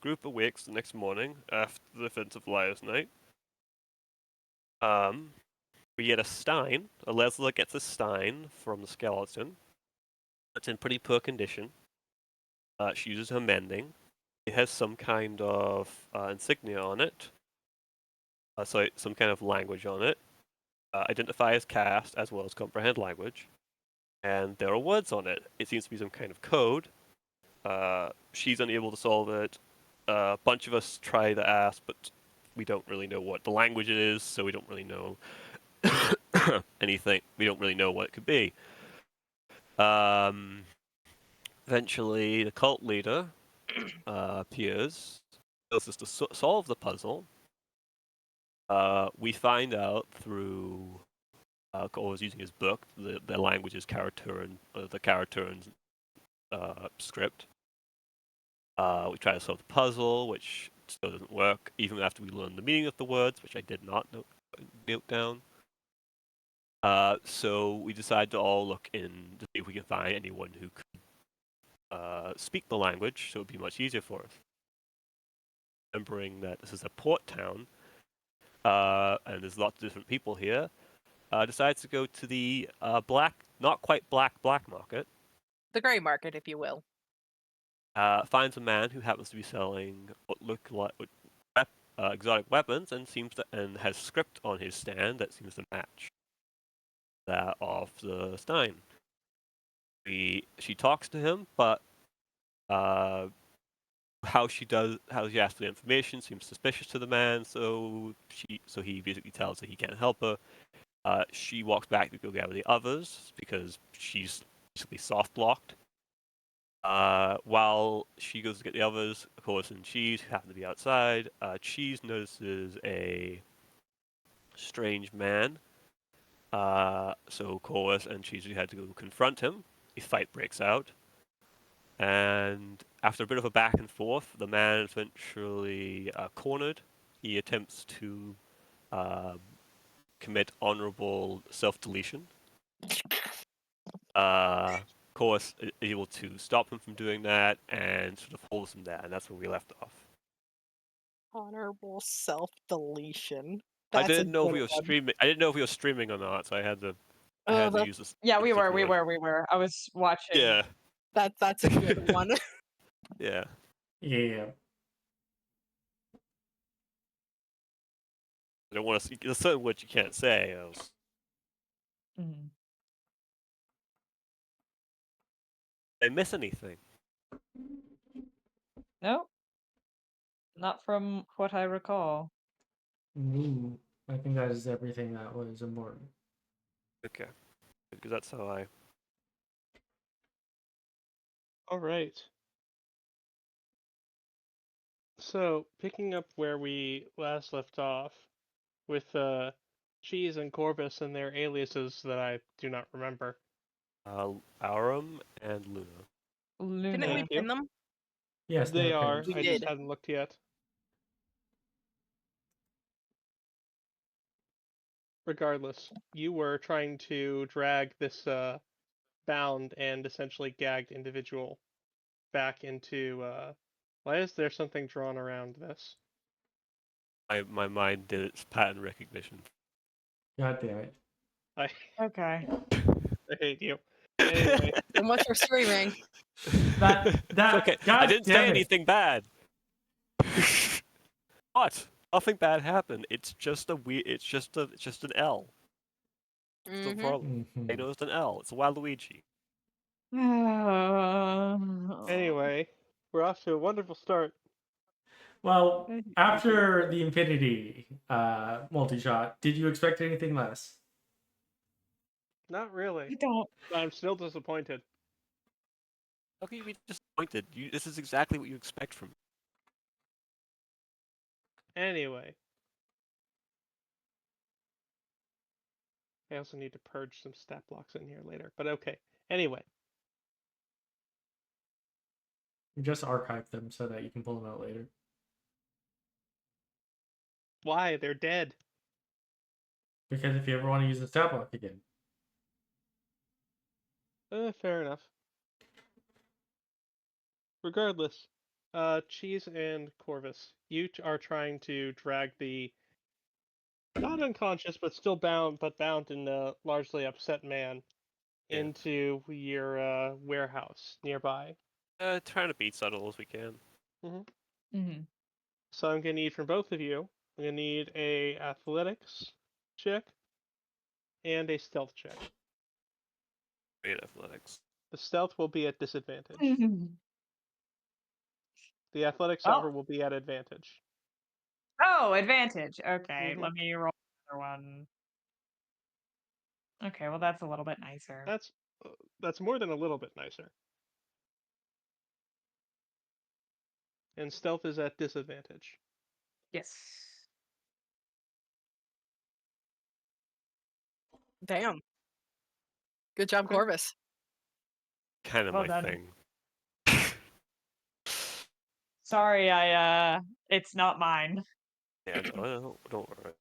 group awakes the next morning after the events of Liar's Night. We get a stein. Lessla gets a stein from the skeleton. It's in pretty poor condition. She uses her mending. It has some kind of insignia on it. So some kind of language on it. Identify as cast as well as comprehend language. And there are words on it. It seems to be some kind of code. She's unable to solve it. A bunch of us try to ask, but we don't really know what the language is, so we don't really know anything. We don't really know what it could be. Eventually, the cult leader appears, tells us to solve the puzzle. We find out through Corvus using his book, the language is Caraturan, the Caraturan script. We try to solve the puzzle, which still doesn't work, even after we learn the meaning of the words, which I did not note down. So we decide to all look in to see if we can find anyone who could speak the language, so it would be much easier for us. Remembering that this is a port town, and there's lots of different people here, decides to go to the not quite black market. The grey market, if you will. Finds a man who happens to be selling what look like exotic weapons, and has script on his stand that seems to match that of the stein. She talks to him, but how she asks for the information seems suspicious to the man. So he basically tells her he can't help her. She walks back to go gather the others because she's basically soft blocked. While she goes to get the others, Corvus and Cheese happen to be outside. Cheese notices a strange man. So Corvus and Cheese had to go confront him. A fight breaks out. And after a bit of a back and forth, the man is eventually cornered. He attempts to commit honorable self-deletion. Course is able to stop him from doing that and sort of holds him there, and that's where we left off. Honorable self-deletion. I didn't know if we were streaming. I didn't know if we were streaming or not, so I had to use this. Yeah, we were. I was watching. Yeah. That's a good one. Yeah. Yeah. I don't want to. There's certain words you can't say. Mm-hmm. Did I miss anything? No, not from what I recall. Ooh, I think that is everything that was important. Okay, because that's how I. All right. So, picking up where we last left off, with Cheese and Corvus and their aliases that I do not remember. Aurum and Luna. Didn't we pin them? Yes, they are. We I did. just hadn't looked yet. Regardless, you were trying to drag this bound and essentially gagged individual back into. Why is there something drawn around this? My mind did its pattern recognition. God damn it. Okay. I hate you. Anyway. And what's your streaming? That okay. I didn't say anything bad. What? Nothing bad happened. It's just It's just an L. It's no problem. I know it's an L. It's Waluigi. Anyway, we're off to a wonderful start. Well, after the Infinity multi-shot, did you expect anything less? Not really. I don't. I'm still disappointed. How can you be disappointed? This is exactly what you expect from me. Anyway. I also need to purge some stat blocks in here later, but okay. Anyway. You just archive them so that you can pull them out later. Why? They're dead. Because if you ever want to use the stat block again. Fair enough. Regardless, Cheese and Corvus, you are trying to drag the not unconscious but still bound in a largely upset man Yeah. into your warehouse nearby. Trying to be subtle as we can. Mm-hmm. So I'm gonna need from both of you. I'm gonna need a athletics check and a stealth check. Great athletics. The stealth will be at disadvantage. Mm-hmm. The athletics, however, will be at advantage. Oh, advantage. Okay, Mhm. let me roll another one. Okay, well that's a little bit nicer. That's more than a little bit nicer. And stealth is at disadvantage. Yes. Damn. Good job, Okay. Corvus. Kind of Well my done. thing. Sorry, it's not mine. Yeah, no, don't worry.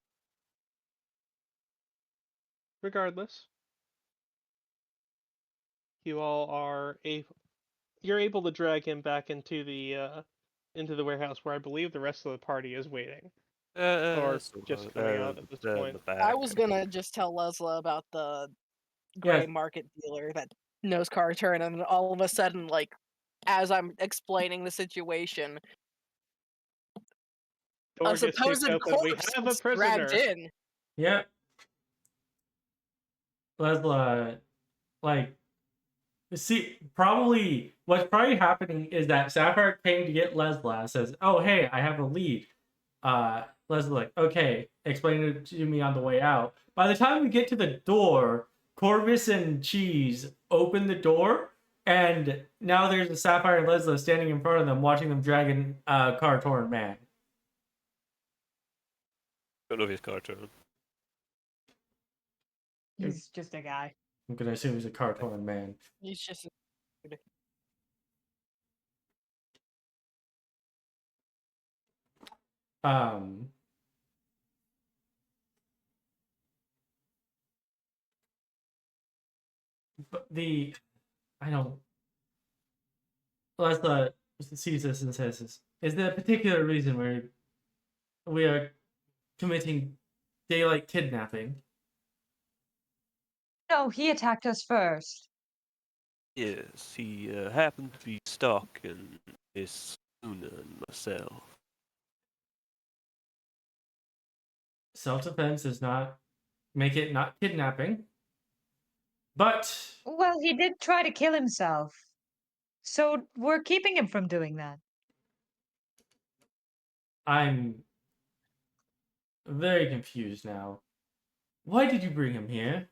Regardless, you all you're able to drag him back into the warehouse where I believe the rest of the party is waiting. Or just coming out at this point. In the back. I was gonna just tell Lessla about the Yes. gray market dealer that knows car turn, and all of a sudden, like, as I'm explaining the situation, Door a gets supposed kicked open. We corpse have a gets dragged prisoner. in. Yep. Lessla, like, see, what's probably happening is that Sapphire came to get Lessla, says, "Oh, hey, I have a lead." Leslie's like, "Okay, explain it to me on the way out." By the time we get to the door, Corvus and Cheese open the door, and now there's a Sapphire and Lessla standing in front of them, watching them drag a car torn man. Don't know if he's cartoon. He's just a guy. I'm gonna assume he's a car torn man. He's just Um. But I don't. Lessla sees this and says, "Is there a particular reason we are committing daylight kidnapping?" No, he attacked us first. Yes, he happened to be stalking Miss Una and myself. Self-defense does not make it not kidnapping. But Well, he did try to kill himself. So we're keeping him from doing that. I'm very confused now. Why did you bring him here?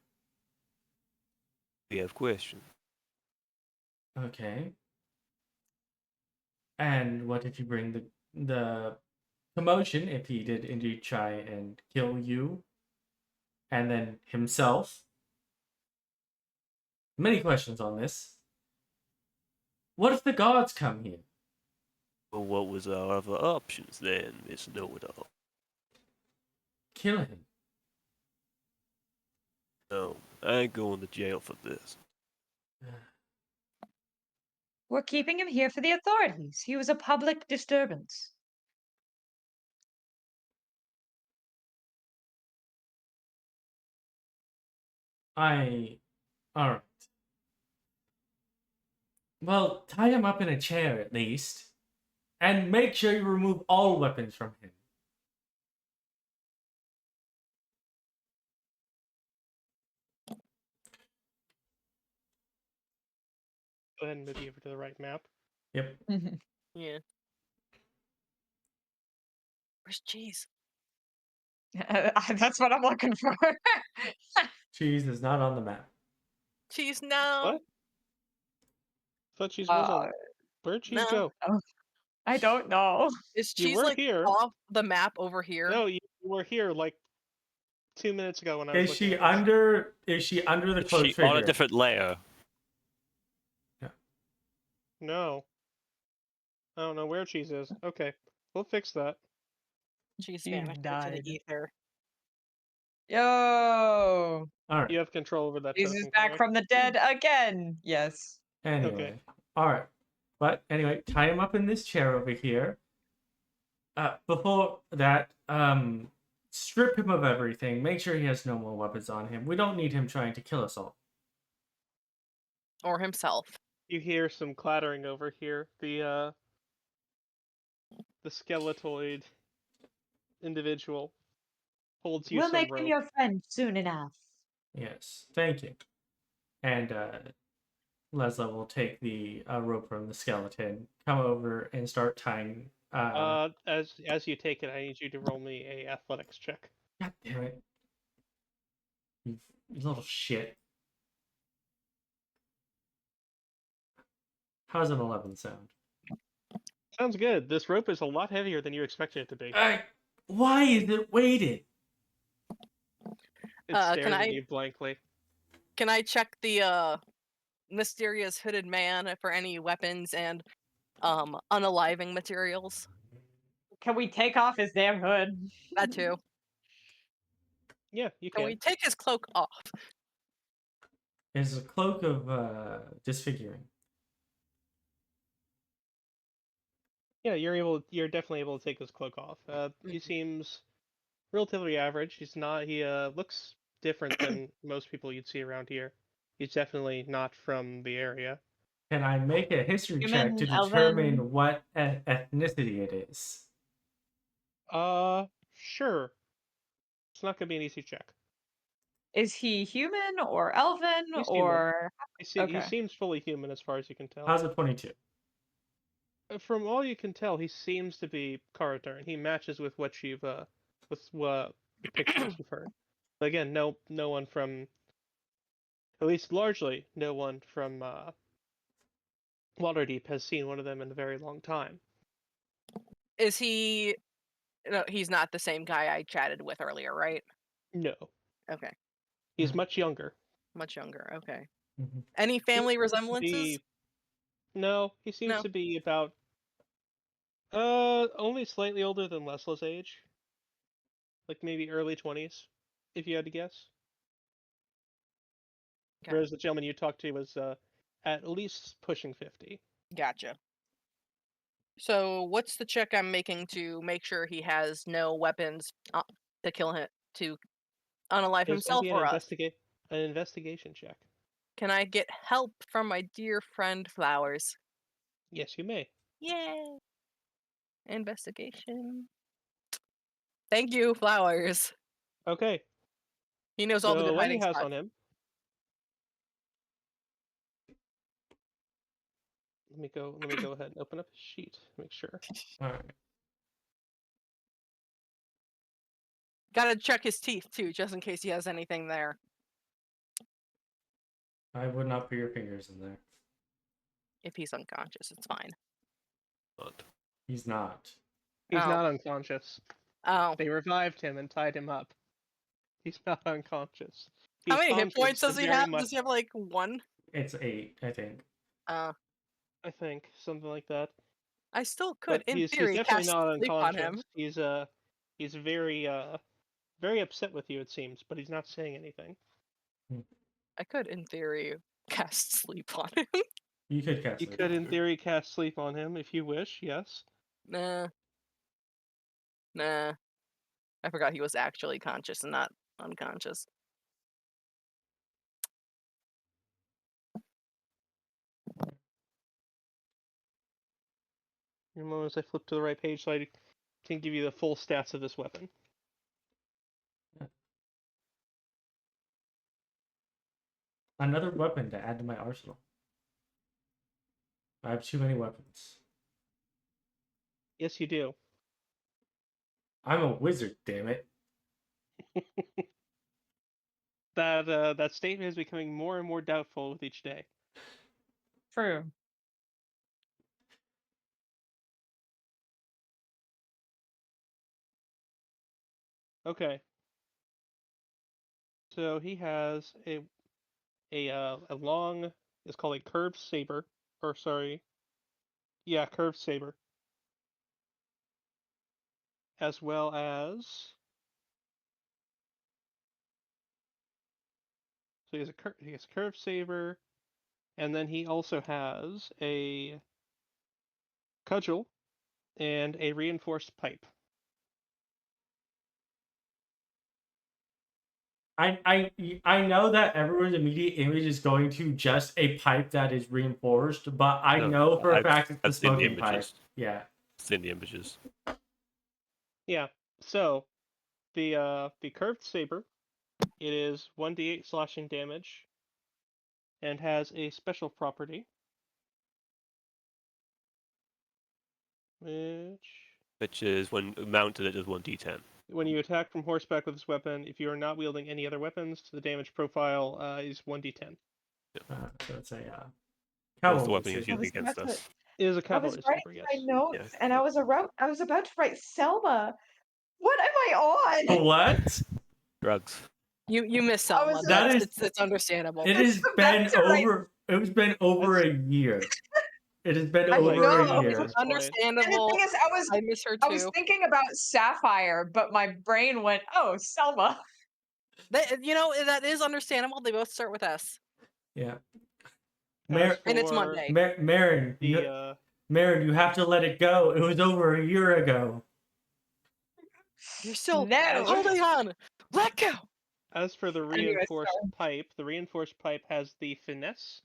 We have questions. Okay. And what did you bring the commotion if he did indeed try and kill you? And then himself? Many questions on this. What if the gods come here? Well, what was our other options then, Miss Know-It-All? Kill him. No, I ain't going to jail for this. We're keeping him here for the authorities. He was a public disturbance. Alright. Well, tie him up in a chair at least. And make sure you remove all weapons from him. Go ahead and move you over to the right map. Yep. yeah. Where's Cheese? That's what I'm looking for. Cheese is not on the map. Cheese, no. What? I thought Cheese was on. Where'd Cheese no. go? I don't know. Is You Cheese were like here. off the map over here? No, you were here like 2 minutes ago when I was Is looking she at this. under? Is she under the cloak She figure? on a different layer. No. I don't know where Cheese is. Okay, we'll fix that. Cheese She vanished into died. the ether. Yo! All right. You have control over that Jesus token, back correct? from the dead again. Yes. Anyway. All right. But anyway, tie him up in this chair over here. Before that, strip him of everything. Make sure he has no more weapons on him. We don't need him trying to kill us all. Or himself. You hear some clattering over here. The skeletoid individual holds you We'll some make him rope. your friend soon enough. Yes, thank you. And Lessla will take the rope from the skeleton, come over, and start tying. As you take it, I need you to roll me a athletics check. God damn it! You little shit. How's an 11 sound? Sounds good. This rope is a lot heavier than you expected it to be. Why is it weighted? It can stares at I- you blankly. Can I check the mysterious hooded man for any weapons and unaliving materials? Can we take off his damn hood? That too. Yeah, you Can can. we take his cloak off? It's a cloak of disfiguring. Yeah, you're definitely able to take his cloak off. He seems relatively average. He's not. He looks different than most people you'd see around here. He's definitely not from the area. Can I make a history check to Human, determine elven? what ethnicity it is? Sure. It's not gonna be an easy check. Is he human or elven He's human. or He Okay. seems fully human as far as you can tell. How's a 22? From all you can tell, he seems to be Karatar, and he matches with what you've with what the pictures you've heard. But again, no one from, at least largely, no one from Waterdeep has seen one of them in a very long time. Is he? No, he's not the same guy I chatted with earlier, right? No, Okay, he's much younger. much younger. Okay. Mhm. Any family He seems to resemblances? No, he seems No. to be about only slightly older than Lesla's age. Like maybe early 20s, if you had to guess. Okay. Whereas the gentleman you talked to was at least pushing 50. Gotcha. So, what's the check I'm making to make sure he has no weapons to kill him, to unalive There's going to himself be or us? an investigation check. Can I get help from my dear friend Flowers? Yes, you may. Yay! Investigation. Thank you, Flowers. Okay. He knows all the So good what he hiding has spots. on him? Let me go ahead and open up his sheet. Make sure. All right. Gotta check his teeth too, just in case he has anything there. I would not put your fingers in there. If he's unconscious, it's fine. He's not. He's Oh. not unconscious. Oh. They revived him and tied him up. He's not unconscious. How He's many hit points conscious, does but he very have? much- Does he have like 1? It's 8, I think. Uh, I think something like that. I still could, But in he's theory, definitely cast not sleep on him. unconscious. He's very very upset with you, it seems, but he's not saying anything. I could, in theory, cast sleep on him. You could cast You it. could, in theory, cast sleep on him if you wish. Yes. Nah. Nah. I forgot he was actually conscious and not unconscious. In a moment, as I flip to the right page, so I can give you the full stats of this weapon. Another weapon to add to my arsenal. I have too many weapons. Yes, you do. I'm a wizard, damn it. That statement is becoming more and more doubtful with each day. True. Okay. So he has a long. It's called a curved saber, or sorry, yeah, curved saber, as well as. So he has a curved saber, and then he also has a cudgel, and a reinforced pipe. I know that everyone's immediate image is going to just a pipe that is reinforced, but I No, know for a I've- fact it's the I've seen the smoking pipe. images. Yeah. It's in the images. Yeah. So the curved saber, it is 1d8 slashing damage, and has a special property, Which is when mounted, it does 1d10. when you attack from horseback with this weapon, if you are not wielding any other weapons, the damage profile is 1d10. So it's a That's cavalry the weapon he's saber. using against about to- us. It is a I was cavalry writing saber, yes. my notes, Yes. and I was about to write Selma. What am I on? What? Drugs. You miss I Selma. was- That is- It's understandable. It I has was about been to write- over. It's been over a year. It has been I over know. a year. This point. And the Understandable. thing is, I miss her I was too. thinking about Sapphire, but my brain went, "Oh, Selma." That is understandable. They both start with S, Yeah. As and it's for Monday. Marin, The Marin, you have to let it go. It was over a year ago. You're still No. holding on. Let go. as for the Anyway, reinforced pipe, the reinforced pipe has the finesse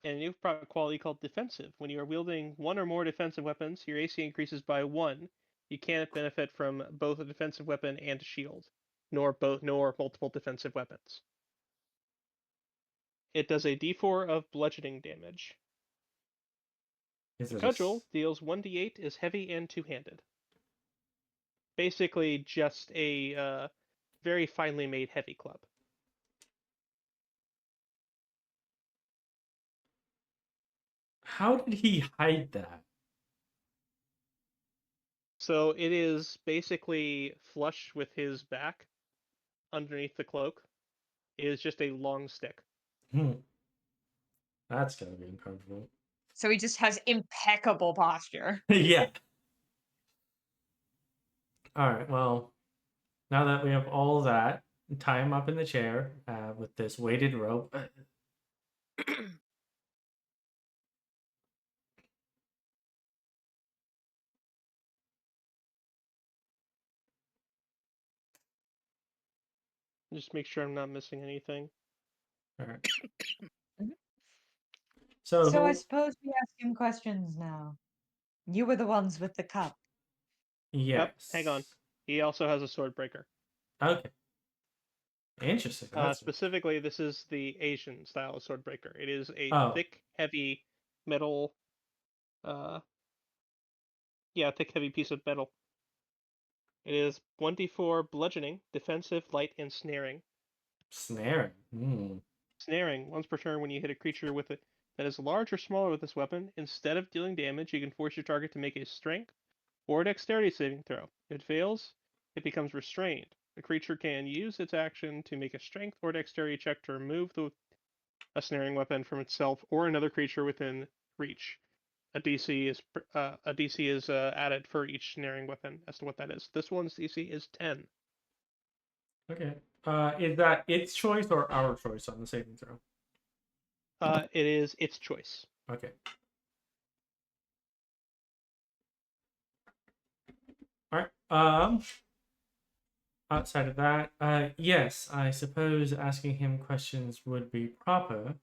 and a new quality called defensive. When you are wielding one or more defensive weapons, your AC increases by 1. You can't benefit from both a defensive weapon and a shield, nor multiple defensive weapons. It does a d4 of bludgeoning damage. Is The it a cudgel deals 1d8, is heavy and two-handed. Basically, just a very finely made heavy club. How did he hide that? So it is basically flush with his back underneath the cloak. It is just a long stick. That's gonna be uncomfortable. So he just has impeccable posture. Yeah. All right. Well, now that we have all that, tie him up in the chair with this weighted rope. Just make sure I'm not missing anything. All right. Mhm. So, So I who- suppose we ask him questions now. You were the ones with the cup. yes. Hang on. He also has a sword breaker. Okay. Interesting. That's Specifically, this is the Asian style of sword breaker. It is a Oh. thick, heavy metal. Thick, heavy piece of metal. It is 1d4 bludgeoning, defensive, light, and snaring. snaring. Snaring, once per turn when you hit a creature with it that is large or smaller with this weapon, instead of dealing damage, you can force your target to make a strength or dexterity saving throw. If it fails, it becomes restrained. The creature can use its action to make a strength or dexterity check to remove a snaring weapon from itself or another creature within reach. A DC is added for each snaring weapon as to what that is. This one's DC is 10. Okay. Is that its choice or our choice on the saving throw? It is its choice. Okay. All right. Outside of that, yes, I suppose asking him questions would be proper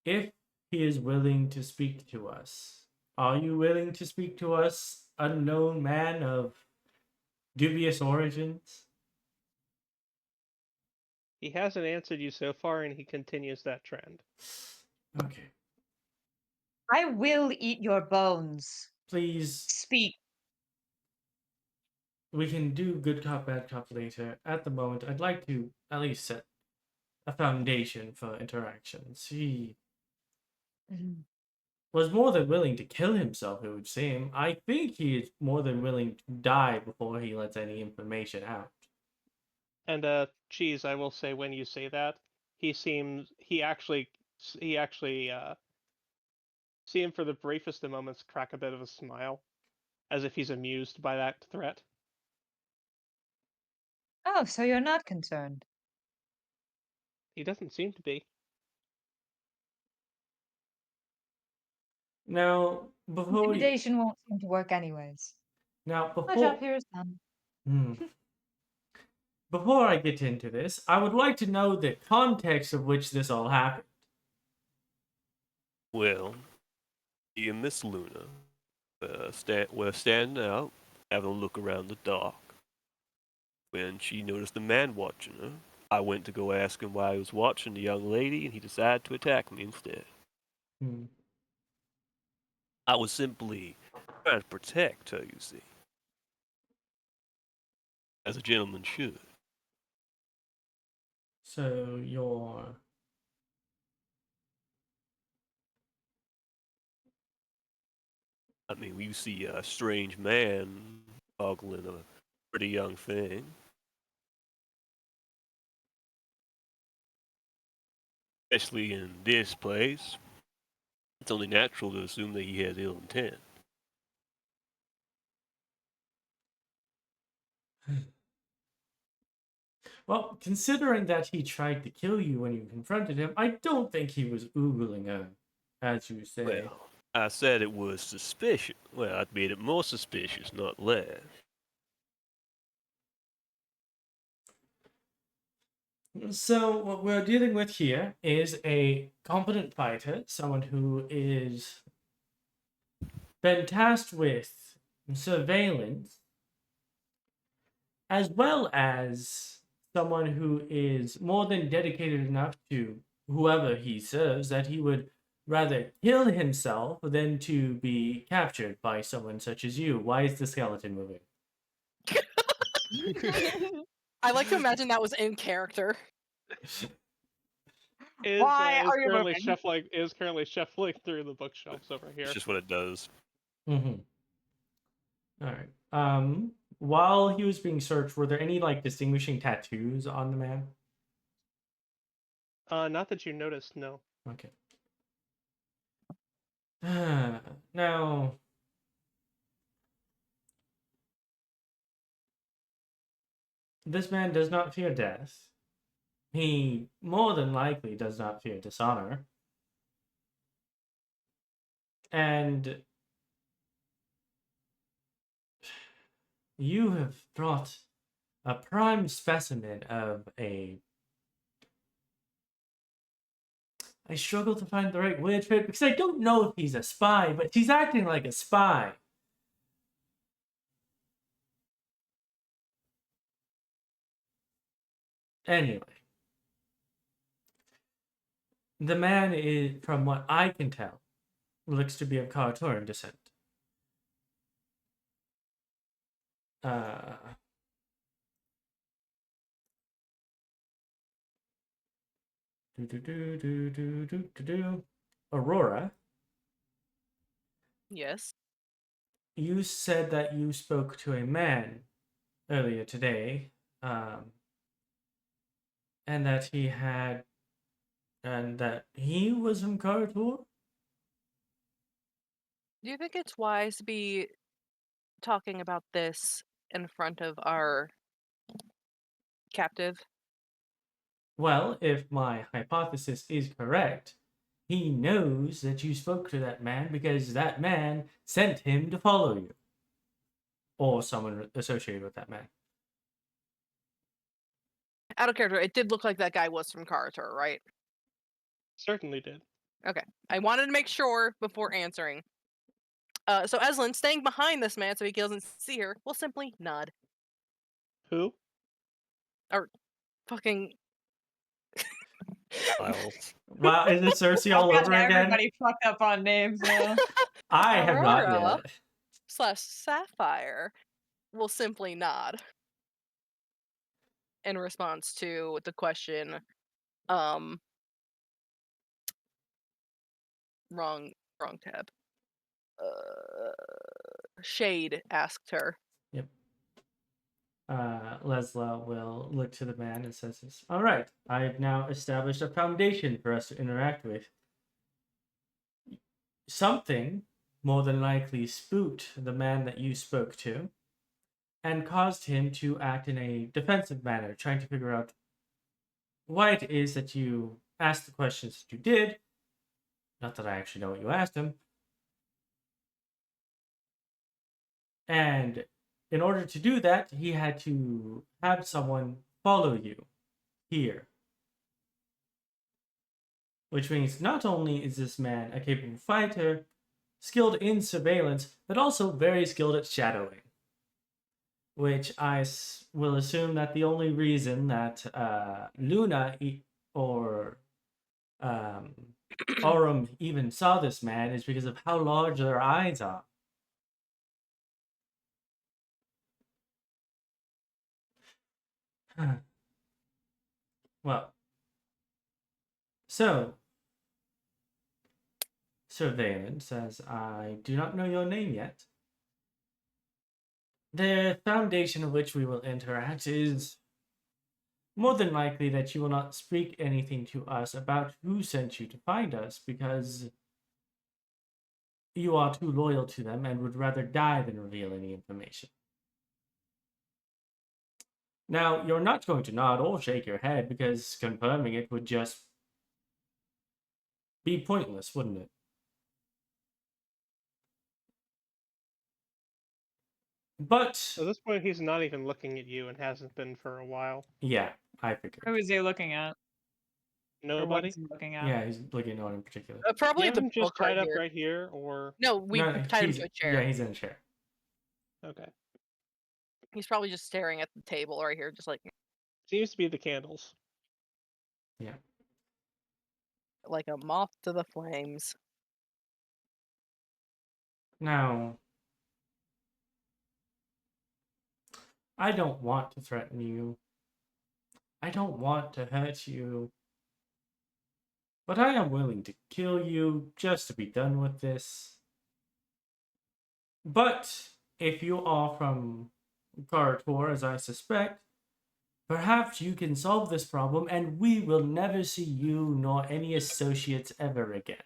if he is willing to speak to us. Are you willing to speak to us, unknown man of dubious origins? He hasn't answered you so far, and he continues that trend. Okay. I will eat your bones. Please, Speak. we can do good cop, bad cop later. At the moment, I'd like to at least set a foundation for interactions. He Mhm. was more than willing to kill himself, it would seem. I think he is more than willing to die before he lets any information out. And Cheese, I will say when you say that, he actually see him for the briefest of moments crack a bit of a smile, as if he's amused by that threat. Oh, so you're not concerned. He doesn't seem to be. Now, before we, Intimidation won't seem to work anyways. now My before job here is done. Hmm. Before I get into this, I would like to know the context of which this all happened. Well, me and Miss Luna were standing out, having a look around the dock. When she noticed a man watching her, I went to go ask him why he was watching the young lady, and he decided to attack me instead. Hmm. I was simply trying to protect her, you see. As a gentleman should. So you're... I mean, you see a strange man ogling a pretty young thing. Especially in this place, it's only natural to assume that he has ill intent. Well, considering that he tried to kill you when you confronted him, I don't think he was oogling her, as you say. Well, I said it was suspicious. Well, I made it more suspicious, not less. So what we're dealing with here is a competent fighter, someone who is been tasked with surveillance, as well as someone who is more than dedicated enough to whoever he serves that he would rather kill himself than to be captured by someone such as you. Why is the skeleton moving? I like to imagine that was in character. Why are you moving? Currently shuffling through the bookshelves over here. It's just what it does. Mm-hmm. All right. While he was being searched, were there any like distinguishing tattoos on the man? Not that you noticed, no. Okay. Now, this man does not fear death. He more than likely does not fear dishonor. And you have brought a prime specimen of a... I struggle to find the right word for it because I don't know if he's a spy, but he's acting like a spy. Anyway. The man is, from what I can tell, looks to be of Karatoran descent. Aurora, Yes. you said that you spoke to a man earlier today, and that he was from Karator? Do you think it's wise to be talking about this in front of our captive? Well, if my hypothesis is correct, he knows that you spoke to that man because that man sent him to follow you. Or someone associated with that man. Out of character, it did look like that guy was from Karator, right? Certainly did. Okay. I wanted to make sure before answering. So Eslin, staying behind this man so he doesn't see her, will simply nod. Who? Fucking... Well, Wow, is it Cersei all over again? Everybody fucked up on names now. I have not Aurora. yet. / Sapphire will simply nod in response to the question. Wrong tab. Shade asked her. Yep. Lessla will look to the man and says this. All right, I have now established a foundation for us to interact with. Something more than likely spooked the man that you spoke to and caused him to act in a defensive manner, trying to figure out why it is that you asked the questions that you did. Not that I actually know what you asked him. And in order to do that, he had to have someone follow you here. Which means not only is this man a capable fighter, skilled in surveillance, but also very skilled at shadowing. Which will assume that the only reason that Luna or Aurum even saw this man is because of how large their eyes are. Well, so surveillance, as I do not know your name yet. The foundation of which we will interact is more than likely that you will not speak anything to us about who sent you to find us, because you are too loyal to them and would rather die than reveal any information. Now, you're not going to nod or shake your head, because confirming it would just be pointless, wouldn't it? But, At this point, he's not even looking at you and hasn't been for a while. yeah, I figured. Who is he looking at? Or what Nobody? is he looking at? Yeah, he's looking at no one in particular. Do Probably you have the him just book right tied up here. right here, or No, we No, tied him he's- to a chair. Yeah, he's in a chair. okay? He's probably just staring at the table right here, just like Seems to be the candles. a moth to the flames. Now, I don't want to threaten you. I don't want to hurt you. But I am willing to kill you just to be done with this. But if you are from Karator, as I suspect, perhaps you can solve this problem and we will never see you nor any associates ever again.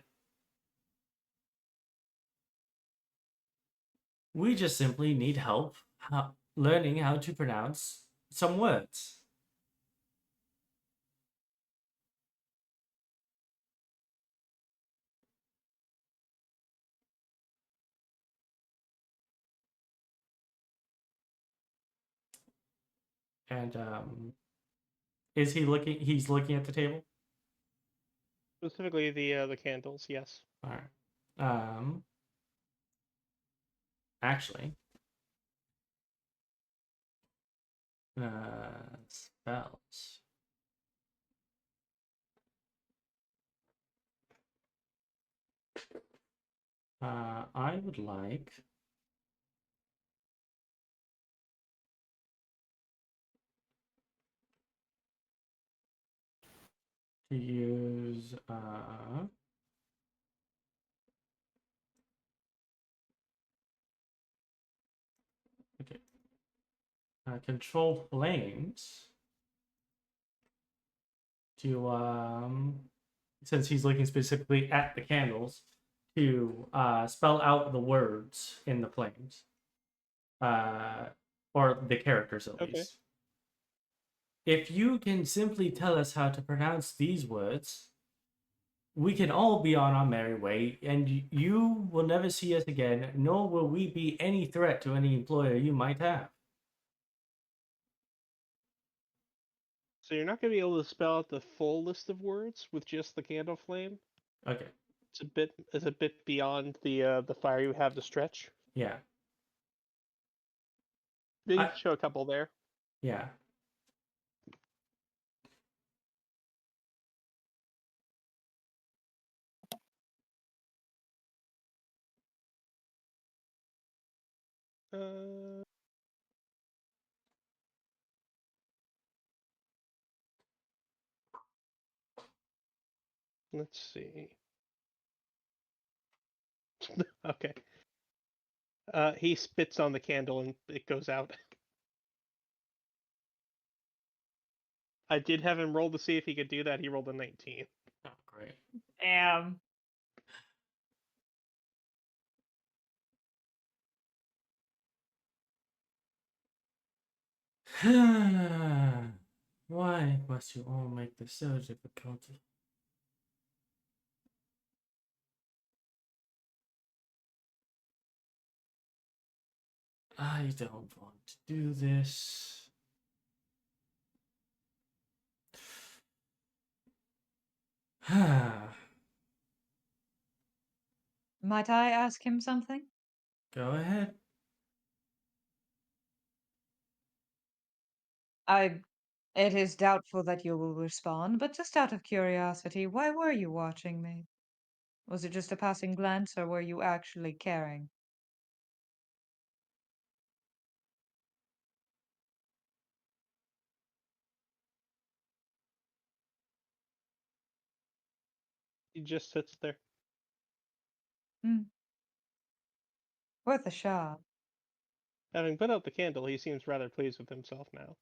We just simply need help learning how to pronounce some words. And is he looking? He's looking at the table. Specifically, the candles. Yes. All right. Actually, spells. I would like to use okay. Control flames to since he's looking specifically at the candles to spell out the words in the flames, or the characters at Okay. least. If you can simply tell us how to pronounce these words, we can all be on our merry way, and you will never see us again, nor will we be any threat to any employer you might have. So you're not going to be able to spell out the full list of words with just the candle flame. Okay. It's a bit beyond the fire you have to stretch. Yeah. Maybe you can show a couple there. Yeah. Let's see. Okay. He spits on the candle and it goes out. I did have him roll to see if he could do that. He rolled a 19. Oh, great. Damn. Why must you all make this so difficult? I don't want to do this. Might I ask him something? Go ahead. It is doubtful that you will respond, but just out of curiosity, why were you watching me? Was it just a passing glance, or were you actually caring? He just sits there. Worth a shot. Having put out the candle, he seems rather pleased with himself now.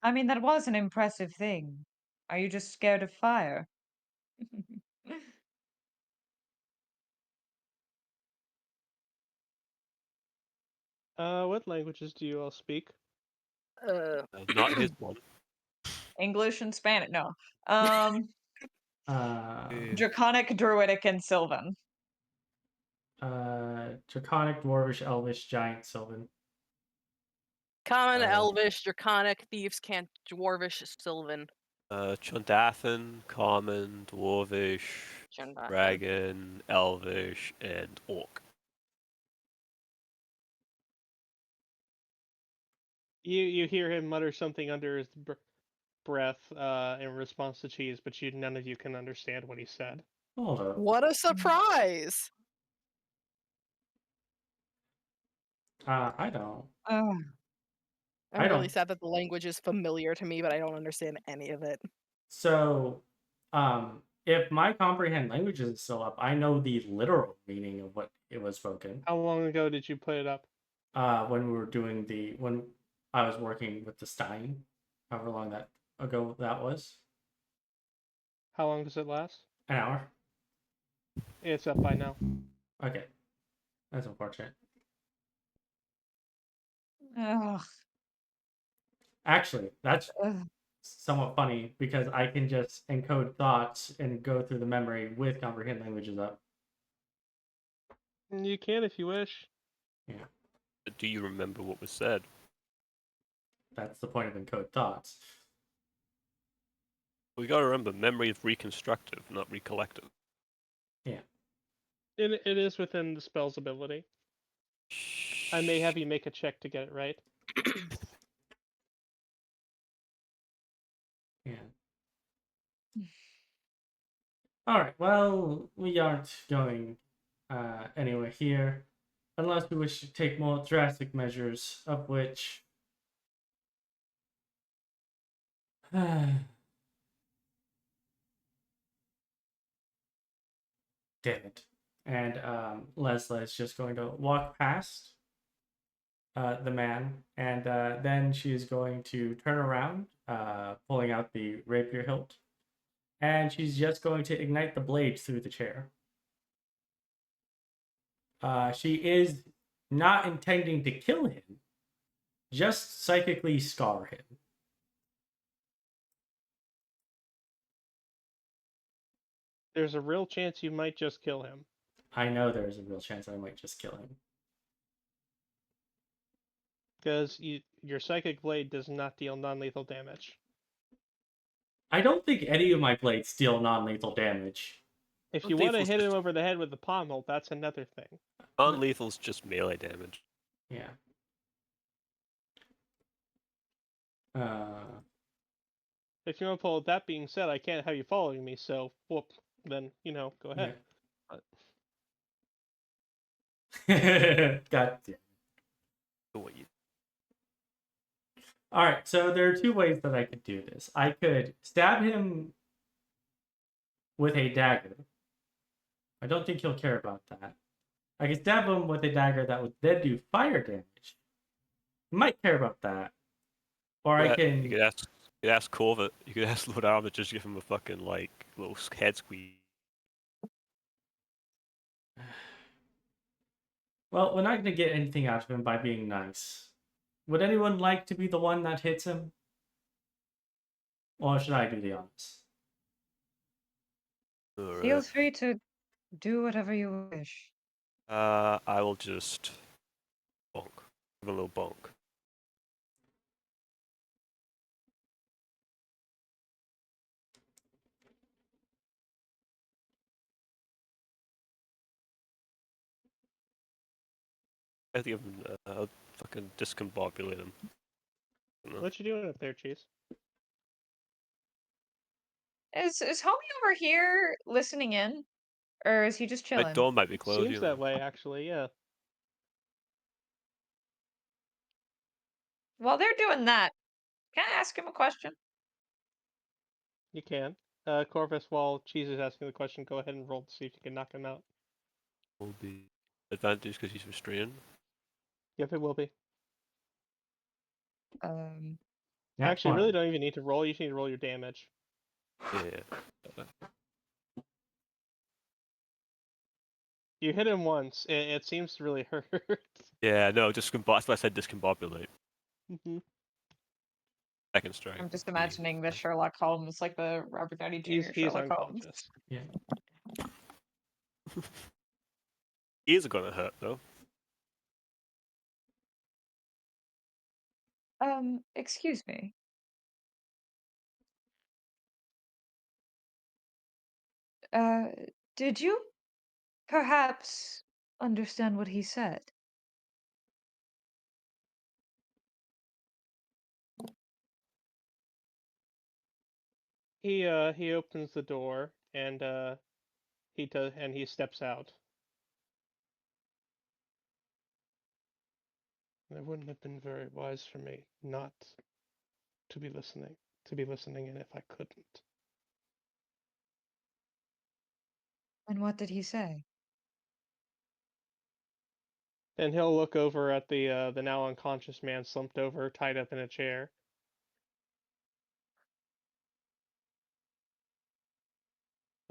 I mean, that was an impressive thing. Are you just scared of fire? What languages do you all speak? Not his one. English and Spanish? No. Yeah. Draconic, Druidic, and Sylvan. Draconic, Dwarvish, Elvish, Giant, Sylvan. Common, Uh, Elvish, Draconic, Thieves' Cant, Dwarvish, Sylvan. Chundathan, Common, Dwarvish, Chundathan. Dragon, Elvish, and Orc. You hear him mutter something under his breath in response to Cheese, but none of you can understand what he said. Hold up. What a surprise! I don't. Oh, I'm I really don't- sad that the language is familiar to me, but I don't understand any of it. So, if my comprehend languages is still up, I know the literal meaning of what it was spoken. How long ago did you put it up? When we were doing when I was working with the Stein, however long that ago that was. How long does it last? An hour. It's up by now. Okay, that's unfortunate. ugh, Actually, that's ugh. somewhat funny because I can just encode thoughts and go through the memory with comprehend languages up. You can if you wish. But do you remember what was said? That's the point of encode thoughts. We gotta remember, memory is reconstructive, not recollective. It is within the spell's ability. I may have you make a check to get it right. Yeah. All right. Well, we aren't going anywhere here, unless we wish to take more drastic measures, of which. Damn it. And Lessla is just going to walk past the man, and then she's going to turn around, pulling out the rapier hilt, and she's just going to ignite the blade through the chair. She is not intending to kill him, just psychically scar him. There's a real chance you might just kill him. I know there's a real chance I might just kill him. Because your psychic blade does not deal non-lethal damage. I don't think any of my blades deal non-lethal damage. If you want to Non-lethal's hit him just- over the head with the pommel, that's another thing. Non-lethal's just melee damage. Yeah. If you want to pull it, that being said, I can't have you following me, so whoop. Then, go ahead. Yeah. God damn. What you All right, so there are two ways that I could do this. I could stab him with a dagger. I don't think he'll care about that. I could stab him with a dagger that would then do fire damage. He might care about that. Or I can. You could ask Corvus. You could ask Lord Armor just give him a fucking little head squeeze. Well, we're not going to get anything out of him by being nice. Would anyone like to be the one that hits him? Or should I do the honors? Feel free to do whatever you wish. I will just bonk. Give a little bonk. I think I'll fucking discombobulate him. What you doing up there, Cheese? Is homie over here listening in, or is he just My chilling? door might be closed. Seems that way, actually. Yeah. While they're doing that, can I ask him a question? You can. Corvus, while Cheese is asking the question, go ahead and roll to see if you can knock him out. Will be advantage because he's restrained. Yep, it will be. Nat Actually, you really 20. don't even need to roll. You just need to roll your damage. Yeah. You hit him once. It seems to really hurt. Yeah, no, that's why I said discombobulate. Second strike. I'm just imagining the Sherlock Holmes, like the Robert Downey Jr. He's Sherlock Holmes. unconscious. Yeah. Ears are gonna hurt though. Excuse me. Did you perhaps understand what he said? He opens the door and he steps out. It wouldn't have been very wise for me not to be listening in if I couldn't. And what did he say? And he'll look over at the now unconscious man slumped over, tied up in a chair.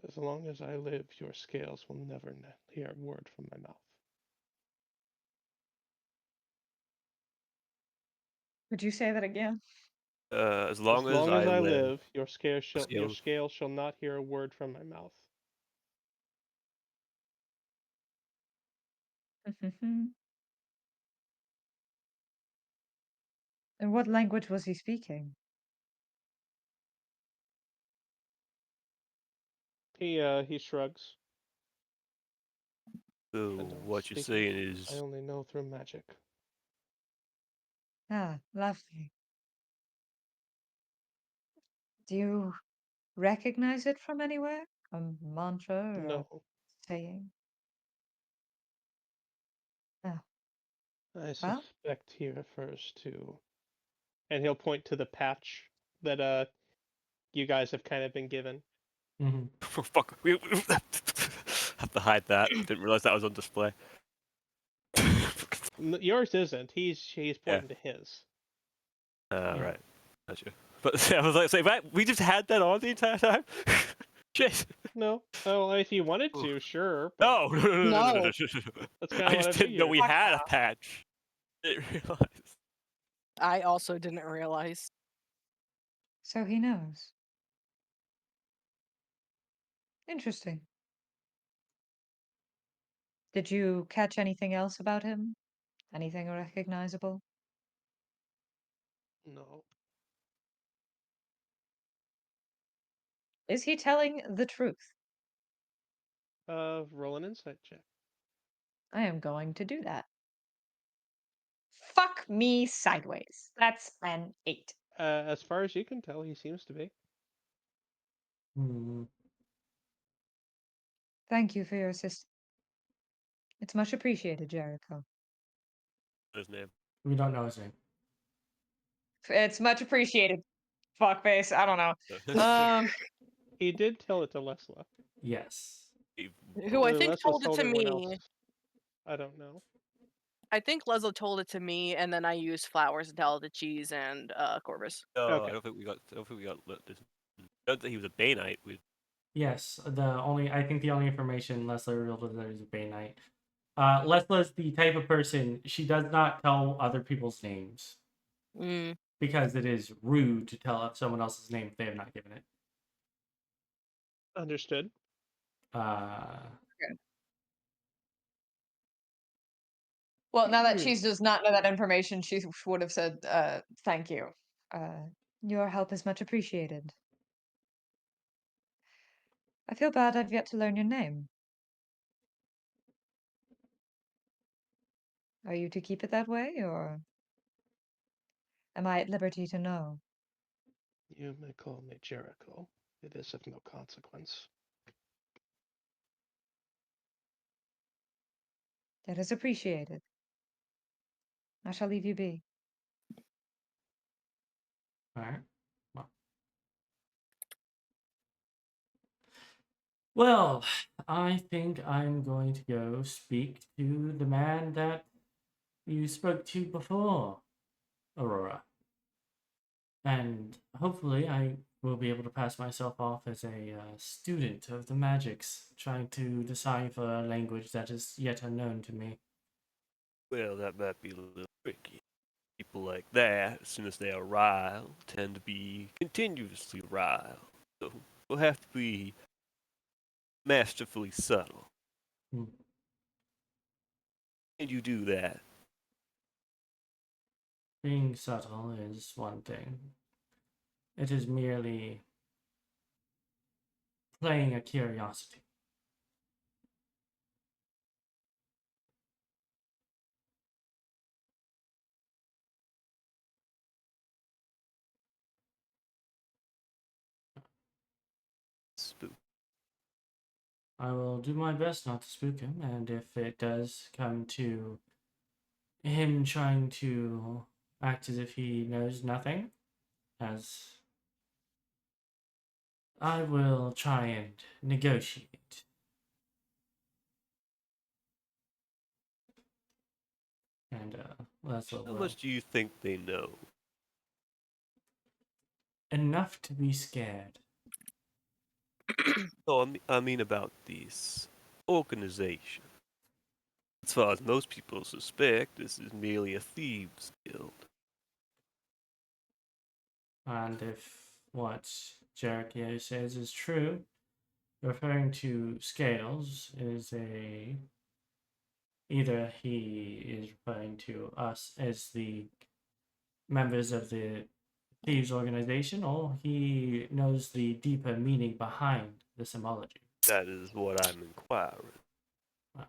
As long as I live, your scales will never hear a word from my mouth. Could you say that again? As long As long as I live. live, your Scales. scales shall not hear a word from my mouth. And what language was he speaking? He shrugs. So I don't what you're speak saying it. is I only know through magic. Ah, lovely. Do you recognize it from anywhere? A mantra or a No, saying? Ah, I well, suspect he refers to, and he'll point to the patch that you guys have kind of been given. Mm-hmm. oh, fuck. We have to hide that. Didn't realize that was on display. Yours isn't. He's pointing to his. Yeah. Right. Gotcha. But I was like, say, we just had that on the entire time. Shit. No, oh, if you wanted Ooh. to, sure. But No. that's kind I of what I just didn't know figured. we Fuck had no. a patch. Didn't realize. I also didn't realize. so he knows. Interesting. Did you catch anything else about him? Anything recognizable? No. Is he telling the truth? Roll an insight check. I am going to do that. Fuck me sideways. That's an 8. As far as you can tell, he seems to be. Mm-hmm. Thank you for your assistance. It's much appreciated, Jericho. His name. We don't know his name. It's much appreciated. Fuckface. I don't know. He did tell it to Lessla. Yes. Who I Whether think Lesla's told it to everyone me. else, I don't know. I think Leslie told it to me, and then I used flowers to tell the cheese and Corvus. No, Okay. I don't think we got. This. I don't think he was a Bay Knight. Yes. I think the only information Leslie revealed was that he's a Bay Knight. Lesla's the type of person, she does not tell other people's names Mm. because it is rude to tell someone else's name if they have not given it. Understood. Uh, Well, now that Hmm. Cheese does not know that information, she would have said, thank you. Your help is much appreciated. I feel bad I've yet to learn your name. Are you to keep it that way, or am I at liberty to know? You may call me Jericho. It is of no consequence. That is appreciated. I shall leave you be. All right. Well, I think I'm going to go speak to the man that you spoke to before, Aurora. And hopefully I will be able to pass myself off as a student of the magics, trying to decipher a language that is yet unknown to me. Well, that might be a little tricky. People like that, as soon as they are riled, tend to be continuously riled. So we'll have to be masterfully subtle. Hmm. And you do that. Being subtle is one thing. It is merely playing a curiosity. Spook. I will do my best not to spook him, and if it does come to him trying to act as if he knows nothing, as I will try and negotiate. And Lessla How will. much do you think they know? Enough to be scared. No, I mean about this organization. As far as most people suspect, this is merely a thieves' guild. And if what Jericho says is true, referring to Scales is either he is referring to us as the members of the thieves organization, or he knows the deeper meaning behind the symbology. That is what I'm inquiring. Ah.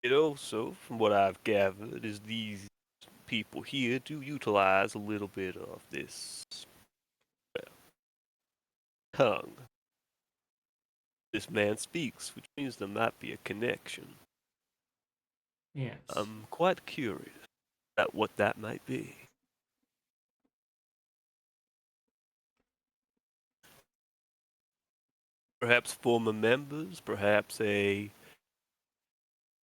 It also, from what I've gathered, is these people here do utilize a little bit of this, well, tongue. This man speaks, which means there might be a connection. Yes. I'm quite curious about what that might be. Perhaps former members, perhaps a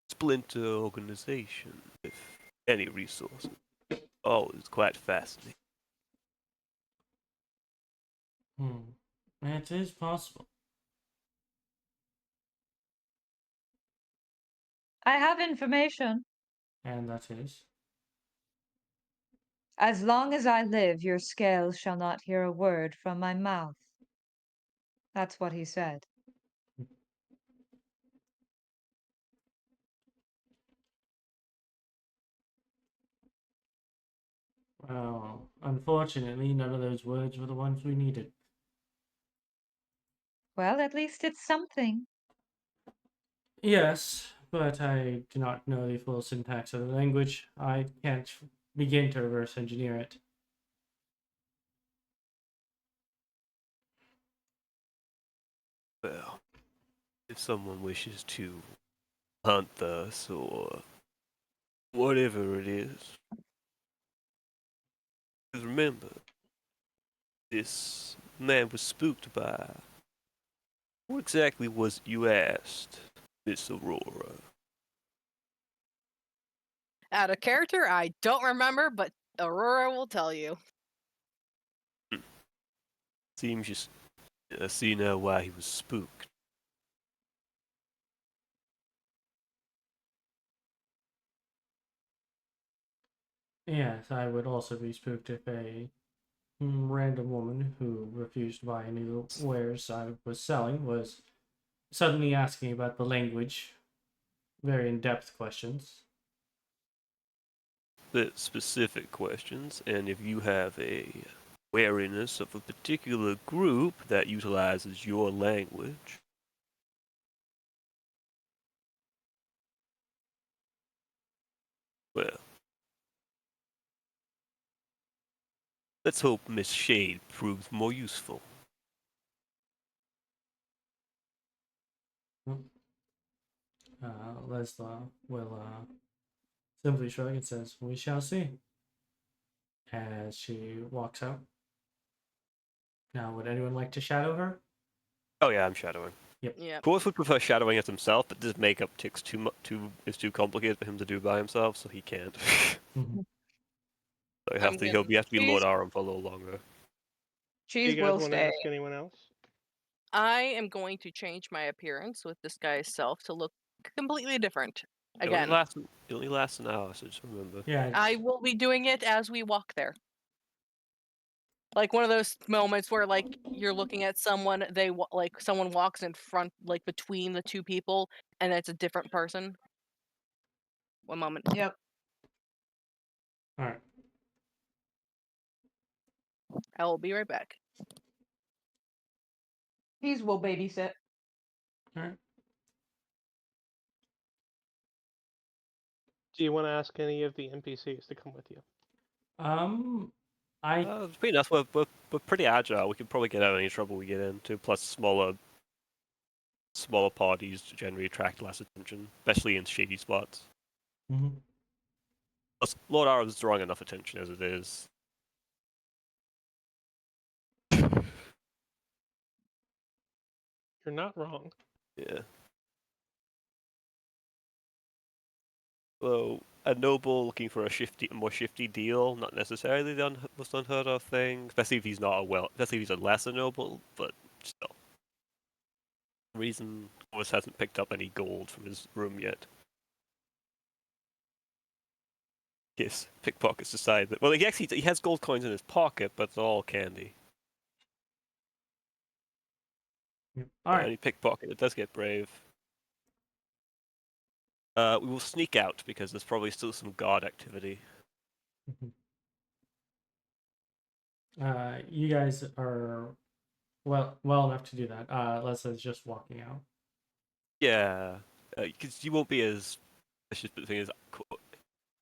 splinter organization with any resources. All is quite fascinating. It is possible. I have information. And that is. As long as I live, your Scales shall not hear a word from my mouth. That's what he said. Well, unfortunately, none of those words were the ones we needed. Well, at least it's something. Yes, but I do not know the full syntax of the language. I can't begin to reverse engineer it. Well, if someone wishes to hunt us or whatever it is, because remember, this man was spooked by. What exactly was it you asked, Miss Aurora? Out of character, I don't remember, but Aurora will tell you. Seems you see now why he was spooked. Yes, I would also be spooked if a random woman who refused to buy any of the wares I was selling was suddenly asking about the language. Very in-depth questions. bit specific questions, and if you have a wariness of a particular group that utilizes your language, well, let's hope Miss Shade proves more useful. Lessla will simply shrug and says, "We shall see," as she walks out. Now, would anyone like to shadow her? Oh yeah, I'm shadowing. Yep. Corvus would prefer shadowing as himself, but this makeup takes is too complicated for him to do by himself, so he can't. Mhm. So I'm he'll gonna- have to be Lord She's- Aram for a little longer. Do Cheese you guys will want to stay. ask anyone else? I am going to change my appearance with this guy's self to look completely different. It only Again, lasts an hour, so just remember. Yeah, I will be doing it as we walk there. Like one of those moments where, like, you're looking at someone, like someone walks in front, like between the two people, and it's a different person. One moment. Yep. all right. I will be right back. Cheese will babysit. All right. Do you want to ask any of the NPCs to come with you? I It's pretty nice. We're pretty agile. We can probably get out of any trouble we get into. Plus, smaller parties generally attract less attention, especially in shady spots. mhm. Plus, Lord Aram's drawing enough attention as it is. You're not wrong. Yeah. So, a noble looking for a more shifty deal, not necessarily the most unheard of thing, especially if he's especially if he's a lesser noble, but still. Reason Corvus hasn't picked up any gold from his room yet. Yes, pickpockets decide that. Well, he has gold coins in his pocket, but it's all candy. Yep. All right. Any pickpocket, it does get brave. We will sneak out because there's probably still some guard activity. Mhm. You guys are well enough to do that. Lesla's just walking out. Yeah, because you won't be as. It's just the thing is,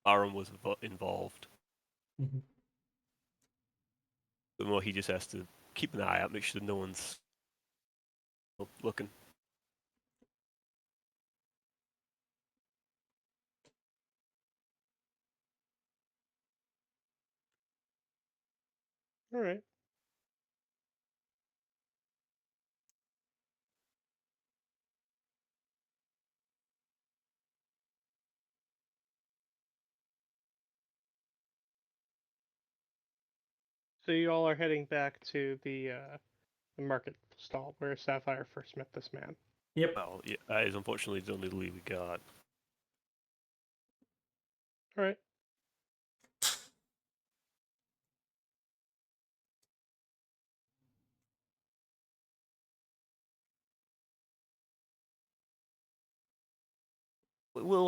Aram was involved. Mhm. The more he just has to keep an eye out, make sure no one's looking. All right. So you all are heading back to the market stall where Sapphire first met this man. Yep. Well, yeah, that is unfortunately the only lead we got. All right. We will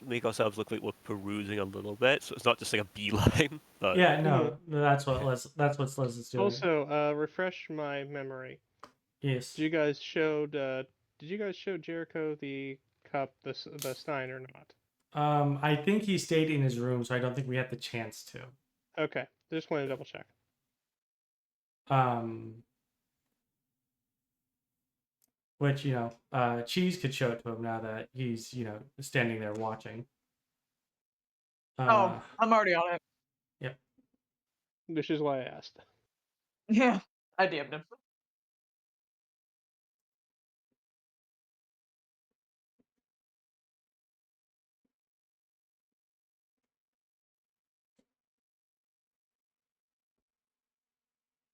make ourselves look like we're perusing a little bit, so it's not just like a beeline. But Yeah. No. That's what That's what Lesla's doing. Also, refresh my memory. Yes. Did you guys show Jericho the cup, the stein, or not? I think he stayed in his room, so I don't think we had the chance to. Okay, just want to double check. Which Cheese could show it to him now that he's standing there watching. Oh, I'm already on it. Yep. Which is why I asked. Yeah, I DM'd him.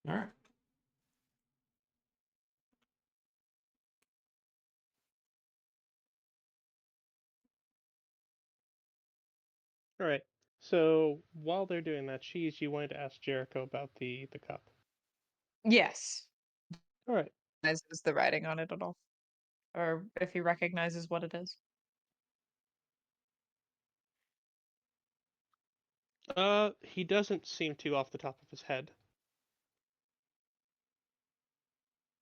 All right. All right. So while they're doing that, Cheese, you wanted to ask Jericho about the cup. Yes. All right. Is the writing on it at all? Or if he recognizes what it is? He doesn't seem to off the top of his head.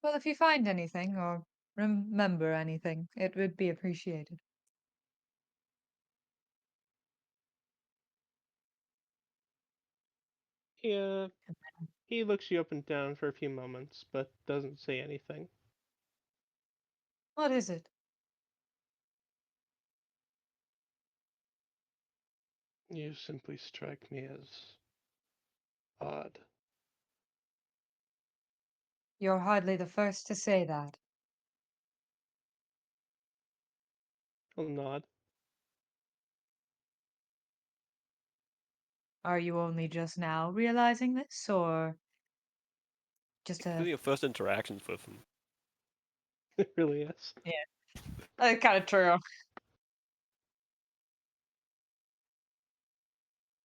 Well, if you find anything or remember anything, it would be appreciated. He looks you up and down for a few moments, but doesn't say anything. What is it? You simply strike me as odd. You're hardly the first to say that. I'll nod. Are you only just now realizing this, or just These are a... your first interactions with him. It really is. That's kind of true.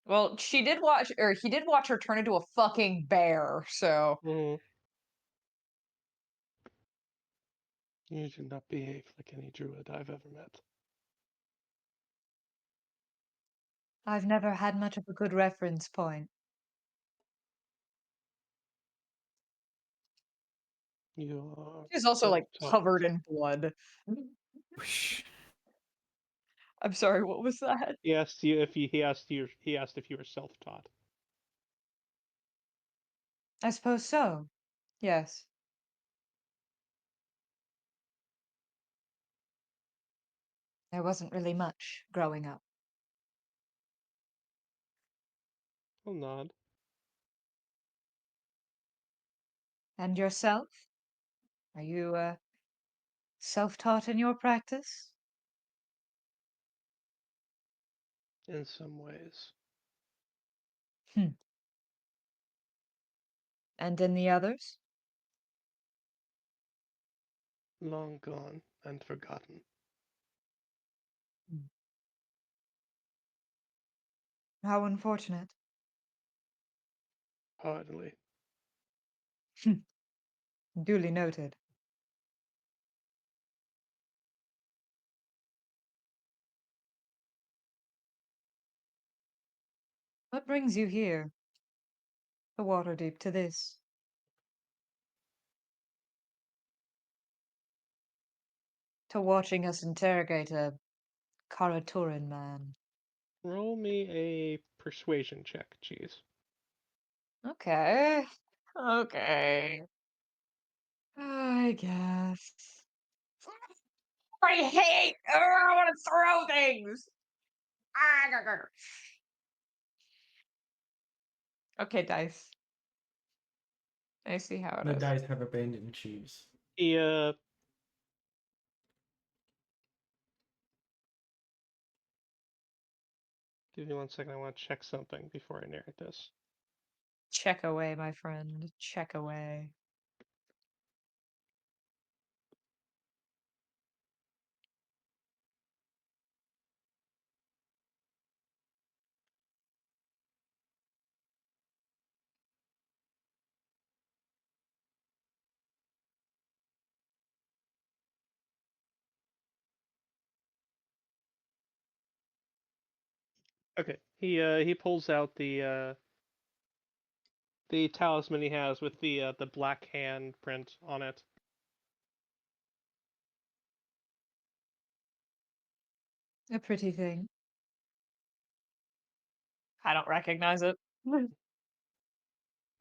Well, she did watch, or he did watch her turn into a fucking bear, so... You do not behave like any druid I've ever met. I've never had much of a good reference point. You are She's also, like, self-taught. covered in blood. I'm sorry, what was that? He asked you if he asked if you were self-taught. I suppose so. Yes. There wasn't really much growing up. I'll nod. And yourself? Are you, self-taught in your practice? In some ways. And in the others? Long gone and forgotten. How unfortunate. Hardly. Duly noted. What brings you here? To Waterdeep, to this? To watching us interrogate a Karaturan man. Roll me a persuasion check, Cheese. Okay. Okay. I guess. I hate. I want to throw things. Okay, dice. I see how it The is. dice have abandoned cheese. He Give me 1 second. I want to check something before I narrate this. Check away, my friend. Check away. Okay. He pulls out the talisman he has with the black hand print on it. A pretty thing. I don't recognize it.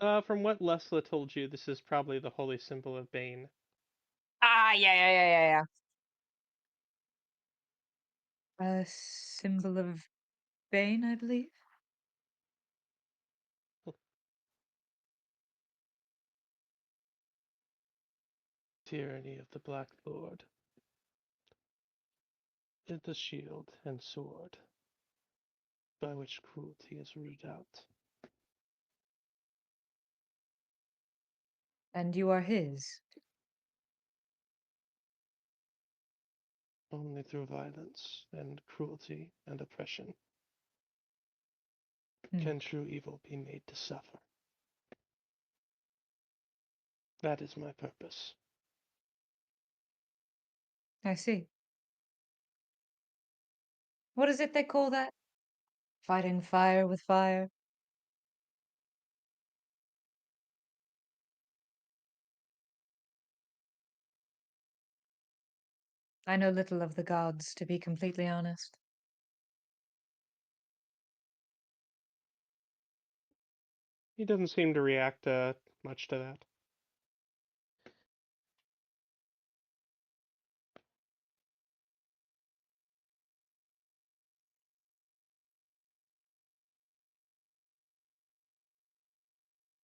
From what Lessla told you, this is probably the holy symbol of Bane. Yeah. A symbol of Bane, I believe. Tyranny of the Black Lord. Is the shield and sword by which cruelty is rooted out. And you are his. Only through violence and cruelty and oppression can true evil be made to suffer. That is my purpose. I see. What is it they call that? Fighting fire with fire. I know little of the gods, to be completely honest. He doesn't seem to react much to that.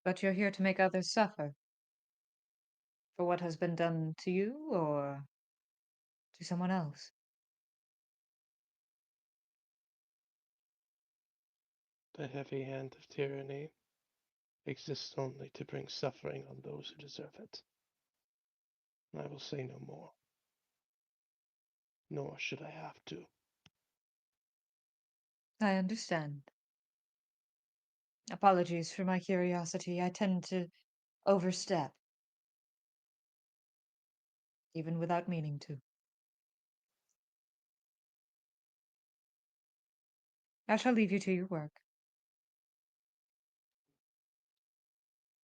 But you're here to make others suffer. For what has been done to you, or to someone else? The heavy hand of tyranny exists only to bring suffering on those who deserve it. I will say no more. Nor should I have to. I understand. Apologies for my curiosity. I tend to overstep, even without meaning to. I shall leave you to your work.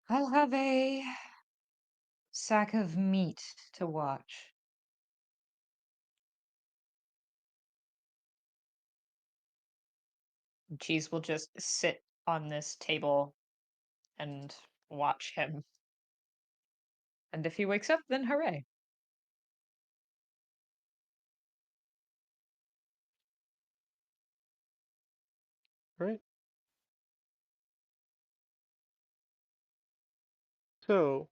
I'll have a sack of meat to watch. Cheese will just sit on this table and watch him. And if he wakes up, then hooray. Right? So,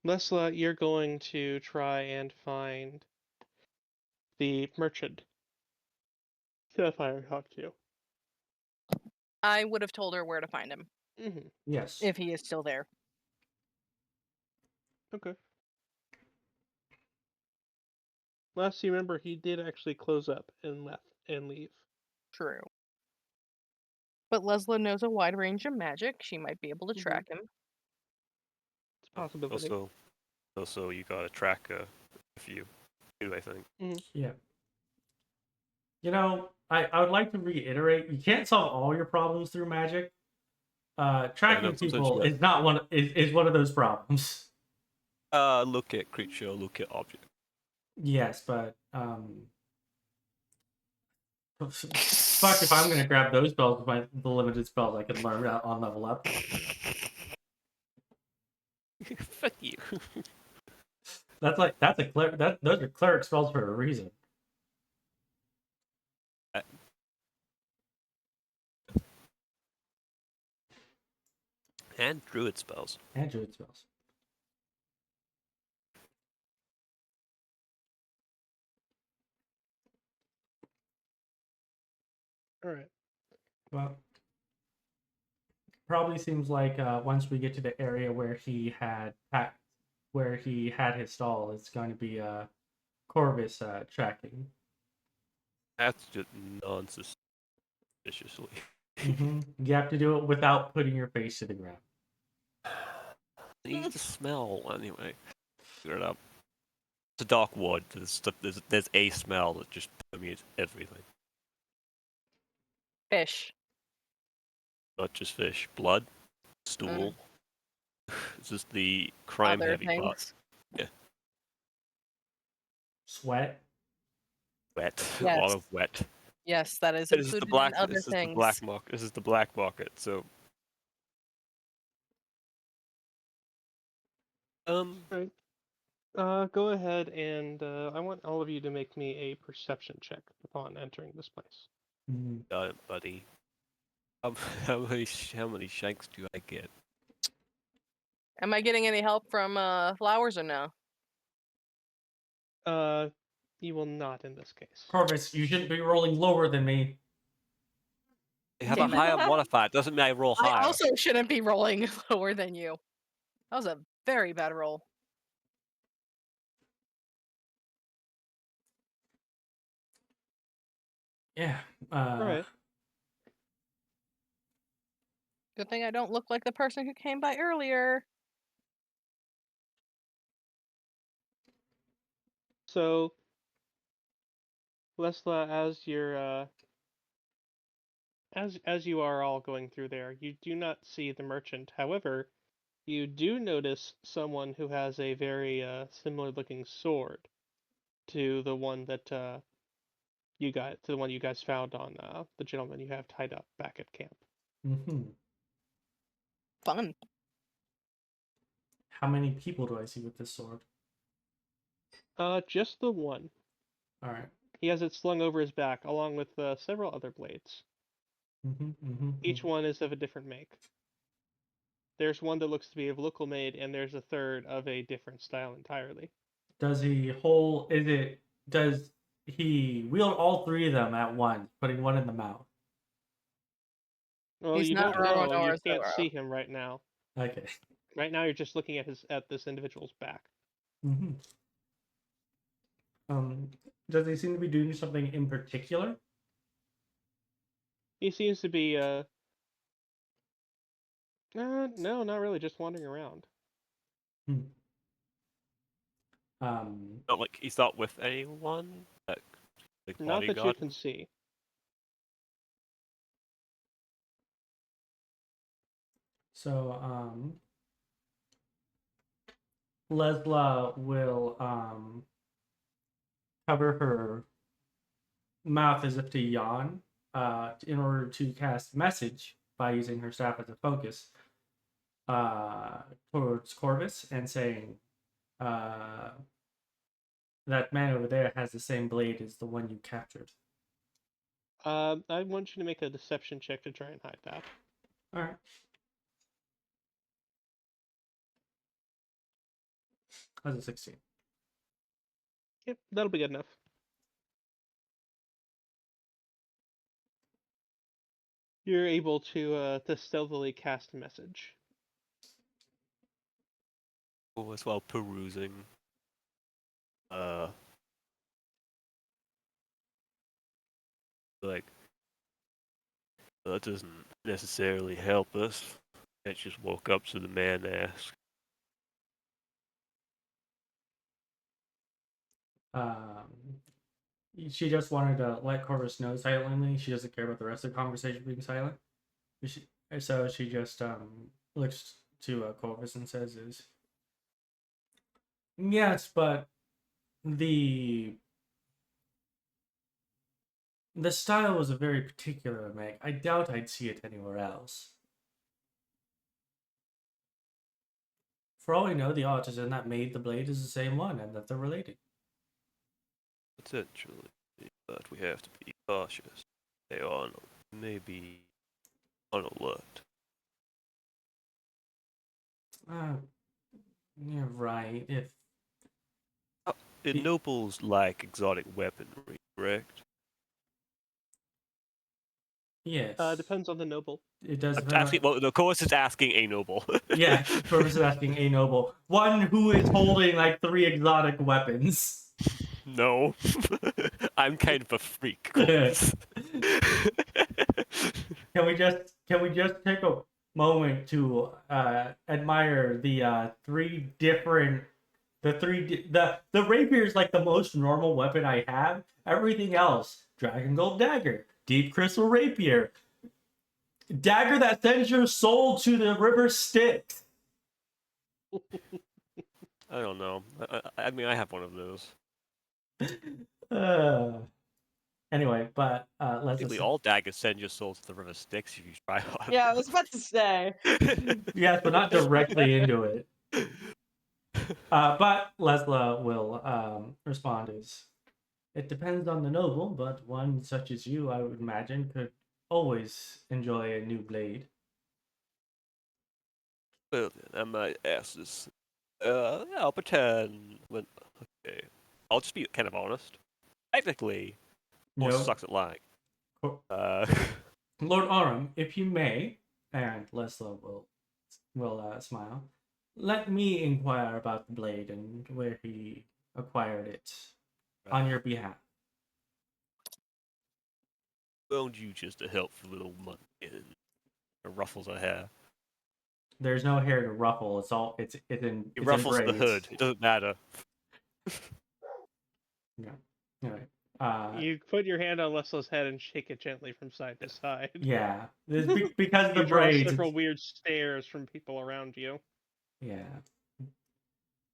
Lessla, you're going to try and find the merchant Sapphire talked to. I would have told her where to find him Mm-hmm. Yes. if he is still there. Okay. Last you remember, he did actually close up and leave. True. But Lessla knows a wide range of magic. She might be able to track him. It's a possibility. Also, you gotta track if you do, I think. Yeah. You know, I would like to reiterate, you can't solve all your problems through magic. Tracking sometimes people you is not is one of those problems. Look at creature, look at object. Yes, but fuck if I'm gonna grab those spells with the limited spells I can learn on level up. Fuck you. That's a cleric. Those are cleric spells for a reason. And druid spells. And druid spells. All right. Well, probably seems like once we get to the area where he had his stall, it's going to be Corvus tracking. That's just nonsense. Suspiciously. You have to do it without putting your face to the ground. You need to smell anyway. Figure it out. It's a dark wood. There's a smell that just permeates everything. Fish. Not just fish, blood, stool. It's just the crime Other heavy things. part. Yeah. Sweat. Wet. A Yes. lot of wet. Yes, that is This is included the black. in other This is things. the black market. This is the black market. So. Right. Go ahead and I want all of you to make me a perception check upon entering this place. Got it, buddy. How many shanks do I get? Am I getting any help from flowers or no? You will not in this case. Corvus, you shouldn't be rolling lower than me. I have Damn a it. higher modifier. It doesn't mean I roll higher. I also shouldn't be rolling lower than you. That was a very bad roll. Yeah. All right. Good thing I don't look like the person who came by earlier. So Lessla, as you're as you are all going through there, you do not see the merchant. However, you do notice someone who has a very similar looking sword to the one that you guys found on the gentleman you have tied up back at camp. Mm-hmm. Fun. How many people do I see with this sword? Just the one. All right. He has it slung over his back, along with several other blades. Mm-hmm, mm-hmm, Each one is of a different make. There's one that looks to be of local made, and there's a third of a different style entirely. Does he hold? Does he wield all three of them at once, putting one in the mouth? Well, He's you not don't know. You Roro can't Zoro. see him right now. Okay. Right now, you're just looking at this individual's back. Mm-hmm. Does he seem to be doing something in particular? He seems to be no, not really, just wandering around. Hmm. Not like he's not with anyone. Like Not that you bodyguard. can see. So, Lessla will cover her mouth as if to yawn in order to cast message by using her staff as a focus towards Corvus and saying that man over there has the same blade as the one you captured. I want you to make a deception check to try and hide that. All right. That's a 16. Yep, that'll be good enough. You're able to stealthily cast a message. As well perusing. Like that doesn't necessarily help us. It just walk up to the man and ask. She just wanted to let Corvus know silently. She doesn't care about the rest of the conversation being silent. So she just looks to Corvus and says, yes, but the style was a very particular make. I doubt I'd see it anywhere else. For all we know, the artisan that made the blade is the same one, and that they're related. Potentially, but we have to be cautious. They are maybe on alert. You're right. It nobles like exotic weaponry, correct? Yes. Depends on the noble. It does I'm depend asking, on... well, of course, it's asking a noble. Yeah, Corvus is asking a noble. One who is holding like 3 exotic weapons. No, I'm kind of a freak. Can we just take a moment to admire the the rapier is like the most normal weapon I have. Everything else, Dragon Gold Dagger, Deep Crystal Rapier, dagger that sends your soul to the river Styx. I don't know. I mean, I have one of those. Anyway, but let's Basically, all daggers send your soul to the river Styx if you try hard. Yeah, I was about to say. yes, but not directly into it. But Lessla will respond as, it depends on the noble, but one such as you, I would imagine, could always enjoy a new blade. Well, then, I might ask this. I'll pretend. Okay. I'll just be kind of honest. Technically, Horse No. sucks at lying. Lord Aurum, if you may, and Lessla will smile, let me inquire about the blade and where he acquired it on your behalf. Won't you just a helpful little money and ruffles her hair? There's no hair to ruffle. It's in. It ruffles the braids. hood. It doesn't matter. Yeah. All right. You put your hand on Lesla's head and shake it gently from side to side. Yeah, because of You the draw braids. several weird stares from people around you. Yeah.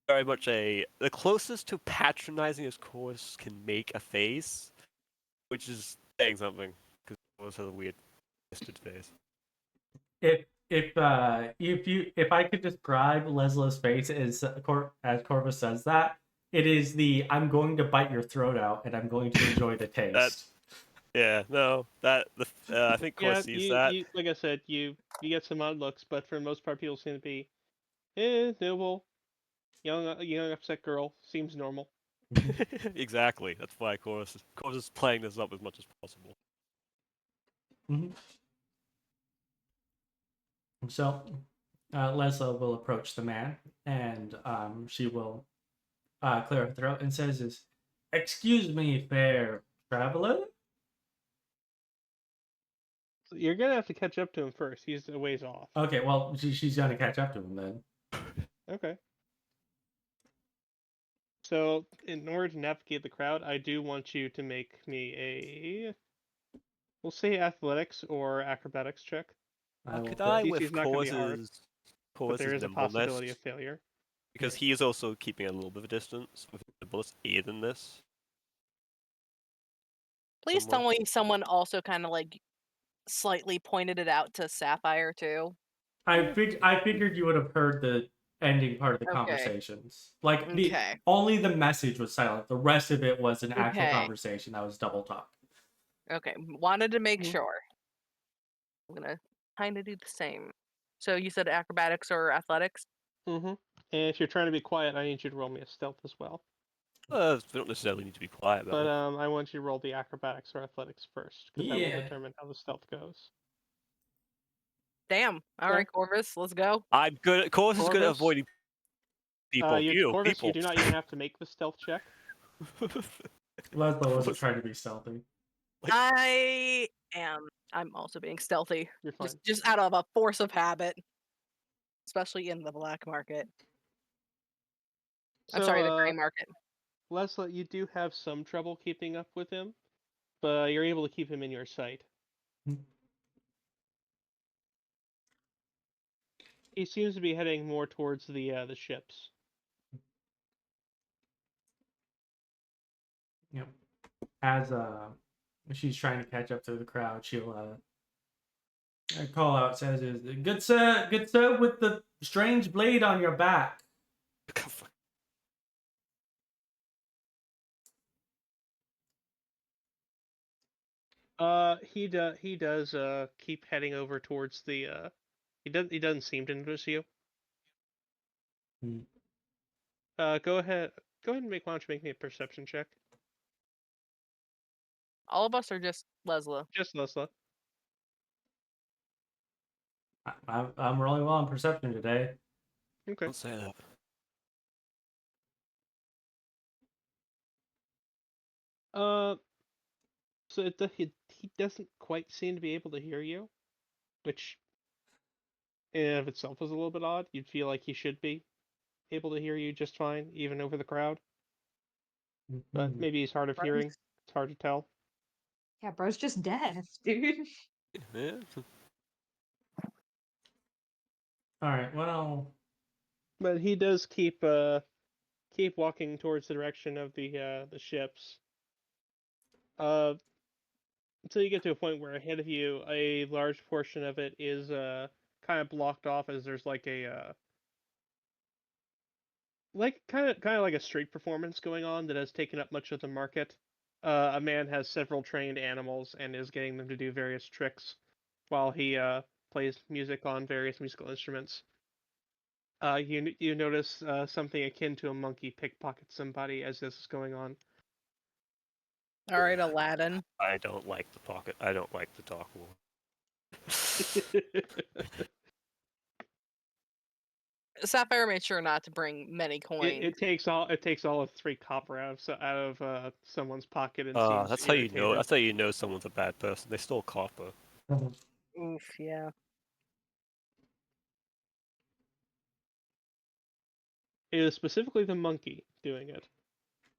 Very much the closest to patronizing as Corvus can make a face, which is saying something because Corvus has a weird twisted face. If I could describe Lesla's face as Corvus says that, it is the I'm going to bite your throat out and I'm going to enjoy the taste. Yeah, no, I think Corvus sees that. You like I said, you get some odd looks, but for the most part, people seem to be, noble, young upset girl, seems normal. Exactly. That's why Corvus is playing this up as much as possible. Mhm. So, Lesla will approach the man, and she will clear her throat and says, "Excuse me, fair traveler." So you're gonna have to catch up to him first. He's a ways off. Okay, well, she's gonna catch up to him then. Okay. So, in order to navigate the crowd, I do want you to make me a, we'll say athletics or acrobatics check. Could I, DC's with not gonna be hard, but Corvus's there is a nimbleness, possibility of failure. because he is also keeping a little bit of a distance with the bullets aid in this. Please tell me someone also kind of like slightly pointed it out to Sapphire too. I figured you would have heard the ending part of the Okay. conversations. Like Okay. only the message was silent. The rest of it was an actual Okay. conversation that was double talk. Okay, wanted to make Mhm. sure. I'm gonna kind of do the same. So you said acrobatics or athletics? Mm-hmm. And if you're trying to be quiet, I need you to roll me a stealth as well. We don't necessarily need to be quiet about But it. I want you to roll the acrobatics or athletics first, because that will Yeah. determine how the stealth goes. Damn. All right, Corvus, let's go. I'm good. Corvus is good at Corvus? avoiding people. Corvus, People. you do not even have to make the stealth check. Lesla wasn't trying to be stealthy. I am. I'm also being stealthy. You're fine. Just out of a force of habit. Especially in the black market. I'm sorry, the gray market. Lessla, you do have some trouble keeping up with him, but you're able to keep him in your sight. He seems to be heading more towards the ships. Yep. As she's trying to catch up to the crowd, she'll call out, says, good sir, with the strange blade on your back." He does keep heading over towards the he doesn't seem to notice you. Hmm. Go ahead and why don't you make me a perception check? All of us are just Lesla. Just Lessla. I'm rolling well on perception today. Okay. Don't say that. So he doesn't quite seem to be able to hear you, which in and of itself is a little bit odd. You'd feel like he should be able to hear you just fine, even over the crowd. But maybe he's hard of hearing. It's hard to tell. Yeah, bro's just deaf, dude. Yeah. All right, well, But he does keep walking towards the direction of the ships. Until you get to a point where ahead of you, a large portion of it is kind of blocked off, as there's like a kind of like a street performance going on that has taken up much of the market. A man has several trained animals and is getting them to do various tricks while he plays music on various musical instruments. You notice something akin to a monkey pickpocket somebody as this is going on. All right, Aladdin. I don't like the pocket. I don't like the talk war. Sapphire made sure not to bring many coins. It takes all of 3 copper out of someone's pocket and seems That's how you know. irritated. That's how you know someone's a bad person. They stole copper. Oof, yeah. It is specifically the monkey doing it.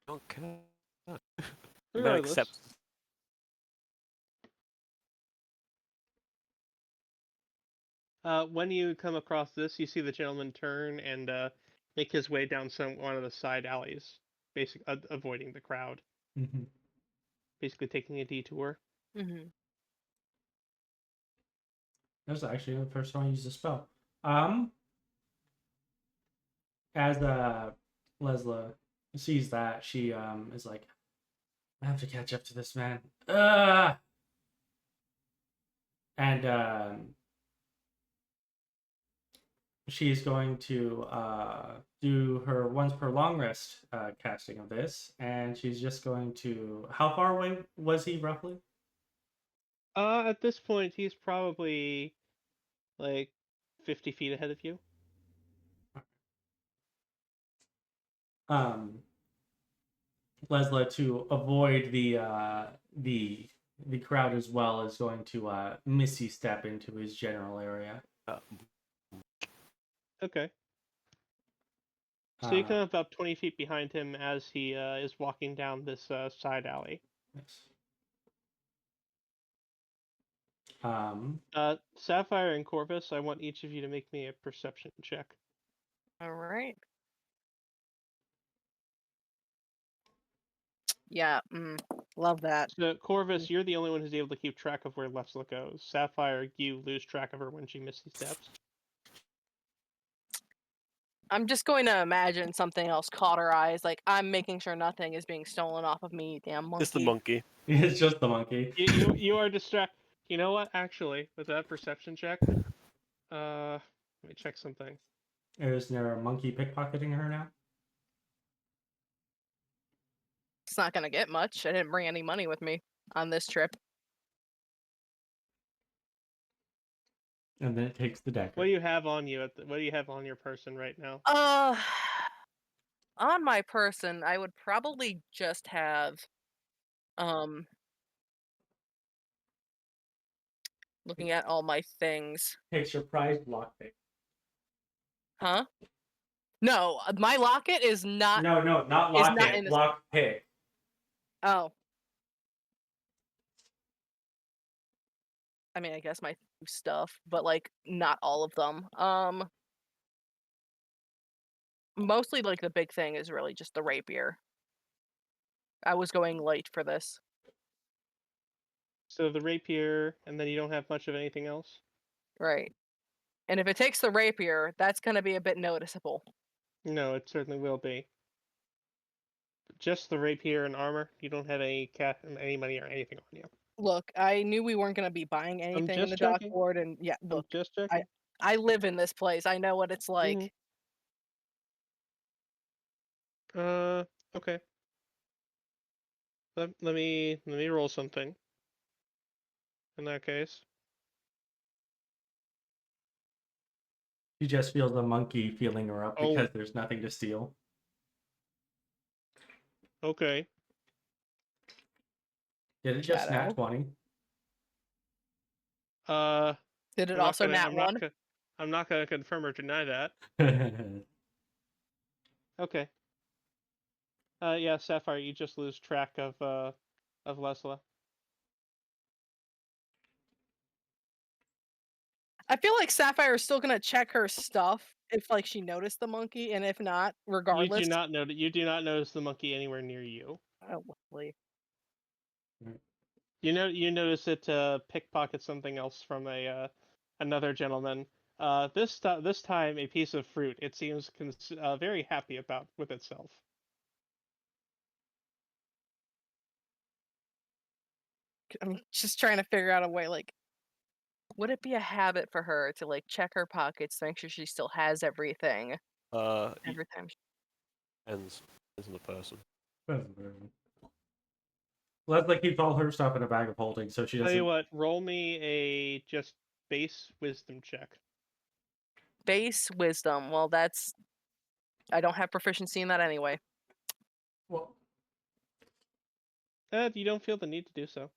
Okay. And then Regardless, accepts. when you come across this, you see the gentleman turn and make his way down one of the side alleys, basically avoiding the crowd, Mhm. basically taking a detour. Mm-hmm. That was actually the first time I used the spell. As Lessla sees that, she is like, I have to catch up to this man. And she's going to do her once per long rest casting of this, and she's just going to. How far away was he roughly? At this point, he's probably like 50 feet ahead of you. Lessla, to avoid the crowd as well, is going to misty step into his general area. Okay. So you come up about 20 feet behind him as he is walking down this side alley. Yes. Sapphire and Corvus, I want each of you to make me a perception check. All right. Yeah. Love that. So Corvus, you're the only one who's able to keep track of where Lessla goes. Sapphire, you lose track of her when she misty steps. I'm just going to imagine something else caught her eyes. Like, I'm making sure nothing is being stolen off of me, damn monkey. It's the monkey. It's just the monkey. You are distracted. You know what? Actually, with that perception check, let me check something. Is there a monkey pickpocketing her now? It's not going to get much. I didn't bring any money with me on this trip. And then it takes the dagger. What do you have on you? What do you have on your person right now? On my person, I would probably just have, looking at all my things. Takes your prized lockpick. Huh? No, my locket is not. No, not is not locket. in this- Lockpick. Oh. I mean, I guess my stuff, but like not all of them. Mostly like the big thing is really just the rapier. I was going light for this. So the rapier, and then you don't have much of anything else? Right. And if it takes the rapier, that's going to be a bit noticeable. No, it certainly will be. Just the rapier and armor. You don't have any money or anything on you. Look, I knew we weren't going to be buying anything in just the checking. dock board, and yeah, I'm look, just checking. I live in this place. I know what it's like. Okay. Let me roll something. In that case. She just feels the monkey feeling her up Oh. because there's nothing to steal. Okay. Did it just Shadow. nat 20? Did it I'm also not gonna, nat 1? I'm not gonna confirm or deny that. Okay. Yeah, Sapphire, you just lose track of Lessla. I feel like Sapphire is still gonna check her stuff if like she noticed the monkey, and if not, regardless. You do not notice the monkey anywhere near you. Oh, lovely. You notice it pickpocket something else from another gentleman. This time a piece of fruit. It seems very happy about with itself. I'm just trying to figure out a way, like, would it be a habit for her to like check her pockets to make sure she still has everything every time? Ends in the person. Leslie keeps all her stuff in a bag of holding, so she Tell doesn't. you what, roll me a just base wisdom check. Base wisdom. Well, that's I don't have proficiency in that anyway. Well, You don't feel the need to do so.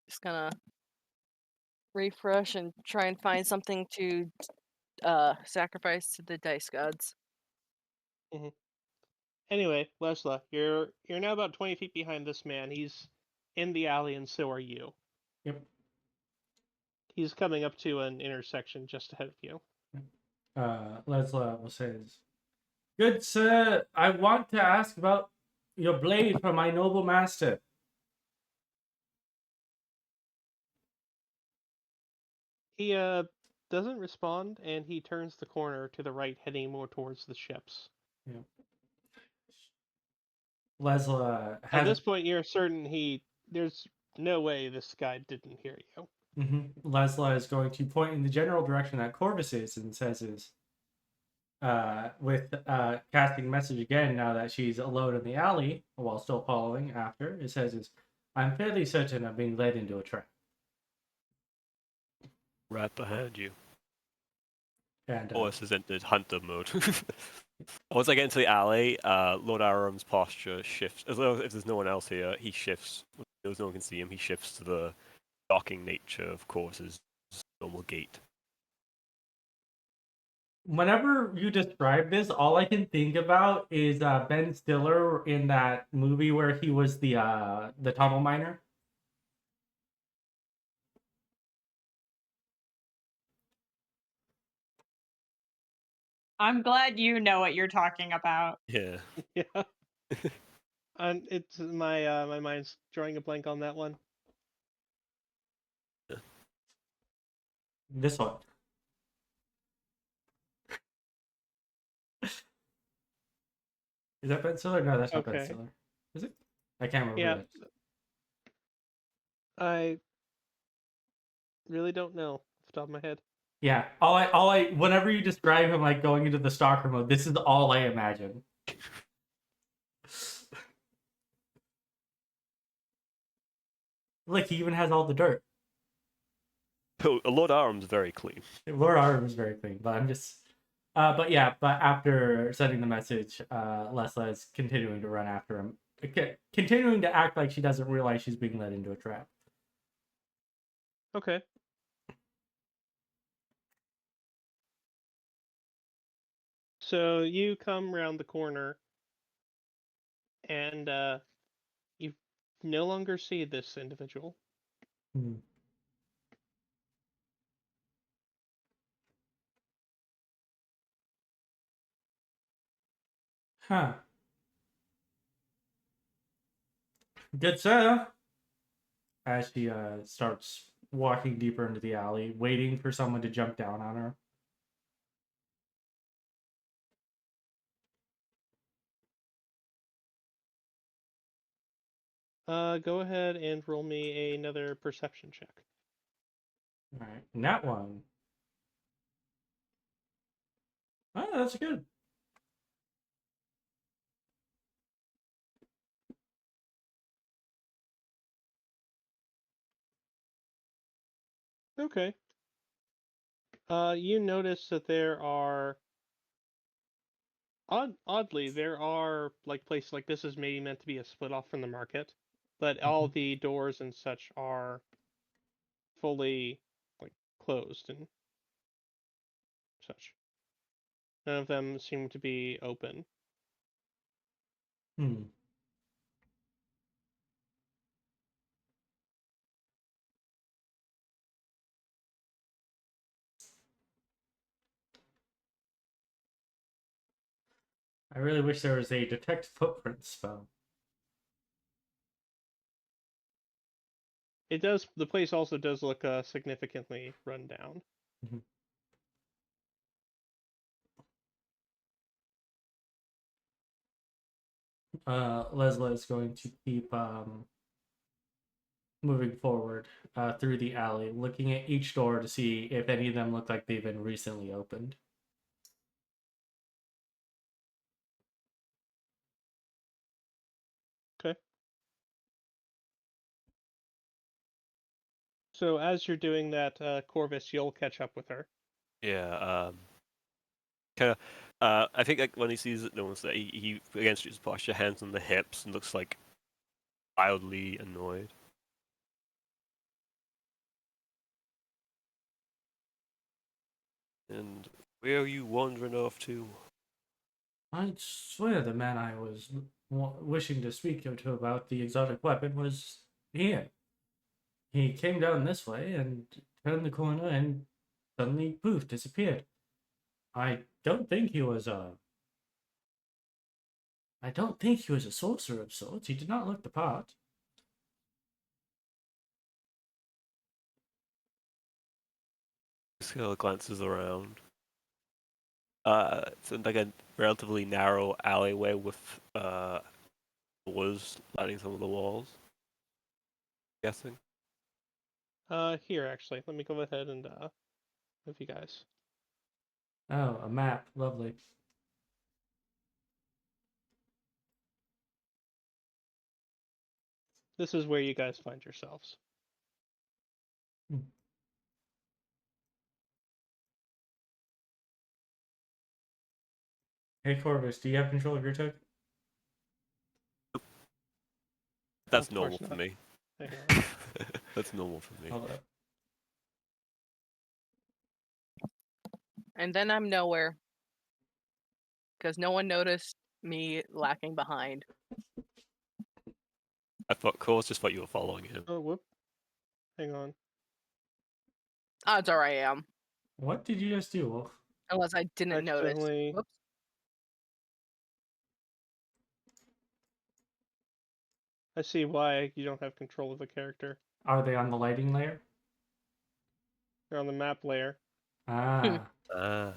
Just gonna refresh and try and find something to sacrifice to the dice gods. Anyway, Lessla, you're now about 20 feet behind this man. He's in the alley, and so are you. Yep. He's coming up to an intersection just ahead of you. Lessla will say, "Good sir, I want to ask about your blade for my noble master." He doesn't respond, and he turns the corner to the right, heading more towards the ships. Yeah. Lessla At has this point, you're certain there's no way this guy didn't hear you. Lessla is going to point in the general direction that Corvus is and says with casting message again now that she's alone in the alley while still following after. It says I'm fairly certain I'm being led into a trap. Right behind you. And Horse is entered hunter mode. Once I get into the alley, Lord Aram's posture shifts. As though if there's no one else here, he shifts. As no one can see him, he shifts to the docking nature of Corvus's normal gait. whenever you describe this, all I can think about is Ben Stiller in that movie where he was the tunnel miner. I'm glad you know what you're talking about. Yeah. Yeah. And it's my mind's drawing a blank on that one. This one. Is that Ben Stiller? No, that's not Ben Okay. Stiller. Is it? I can't remember. Yeah. That. I really don't know off the top of my head. Yeah. All I whenever you describe him like going into the stalker mode, this is all I imagine. Look, he even has all the dirt. Lord Aram's very clean. Lord Arm is very clean, but I'm just but after sending the message, Lessla is continuing to run after him. Continuing to act like she doesn't realize she's being led into a trap. Okay. So you come around the corner, and you no longer see this individual. Hmm. Huh. Good sir. As she starts walking deeper into the alley, waiting for someone to jump down on her. Go ahead and roll me another perception check. All right, and that one. Oh, that's good. Okay. You notice that there are oddly there are like places like this is maybe meant to be a split off from the market, but all the doors and such are fully like closed and such. None of them seem to be open. Hmm. I really wish there was a detect footprint spell. It does. The place also does look significantly run down. Mhm. Lessla is going to keep moving forward through the alley, looking at each door to see if any of them look like they've been recently opened. Okay. So as you're doing that, Corvus, you'll catch up with her. Yeah. Kind of. I think like when he sees it, no one's there. He against his posture, hands on the hips, and looks like wildly annoyed. And where are you wandering off to? I swear the man I was wishing to speak to about the exotic weapon was here. He came down this way and turned the corner and suddenly, poof, disappeared. I don't think he was a sorcerer of sorts. He did not look the part. Skill glances around. It's like a relatively narrow alleyway with doors lining some of the walls. Guessing. Here actually, let me go ahead and move you guys. Oh, a map. Lovely. This is where you guys find yourselves. Hey, Corvus, do you have control of your token? That's Of course normal for not. me. Hang on. That's normal for me. Hold up. And then I'm nowhere. Because no one noticed me lacking behind. I thought Course just thought you were following him. Oh, whoop. Hang on. Odds are I am. What did you just do, Wolf? Unless I didn't notice. Accidentally- Whoops. I see why you don't have control of the character. Are they on the lighting layer? They're on the map layer. Ah. Ah.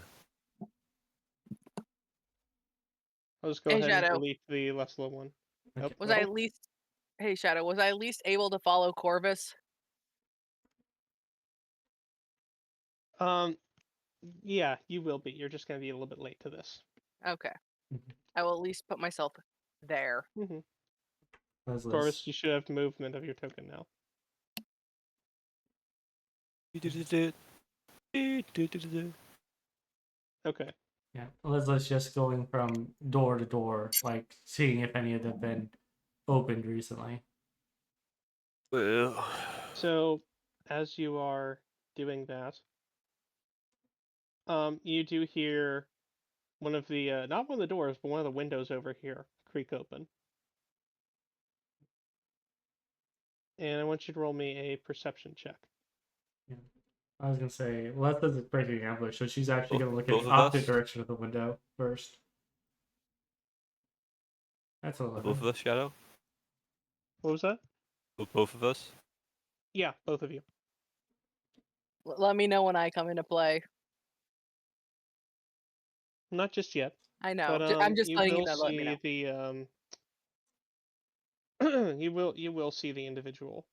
I'll just go Hey, ahead and Shadow. delete the Lessla one. Okay. Nope. Was I at least... Hey, Shadow, was I at least able to follow Corvus? Yeah, you will be. You're just gonna be a little bit late to this. Okay. Mhm. I will at least put myself there. Mm-hmm. Let's Corvus, you should have movement of your token now. Okay. Yeah, Leslie's just going from door to door, like seeing if any of them have been opened recently. Well, So, as you are doing that, you do hear one of the not one of the doors, but one of the windows over here creak open. And I want you to roll me a perception check. I was gonna say Leslie's breaking ambush, so she's actually gonna look in Both the of opposite us? direction of the window first. That's both 11. of us, Shadow? What was that? Both of us? Yeah, both of you. Let me know when I come into play. Not just yet, I know. but I'm just you letting you will know. Let me know. see the you will see the individual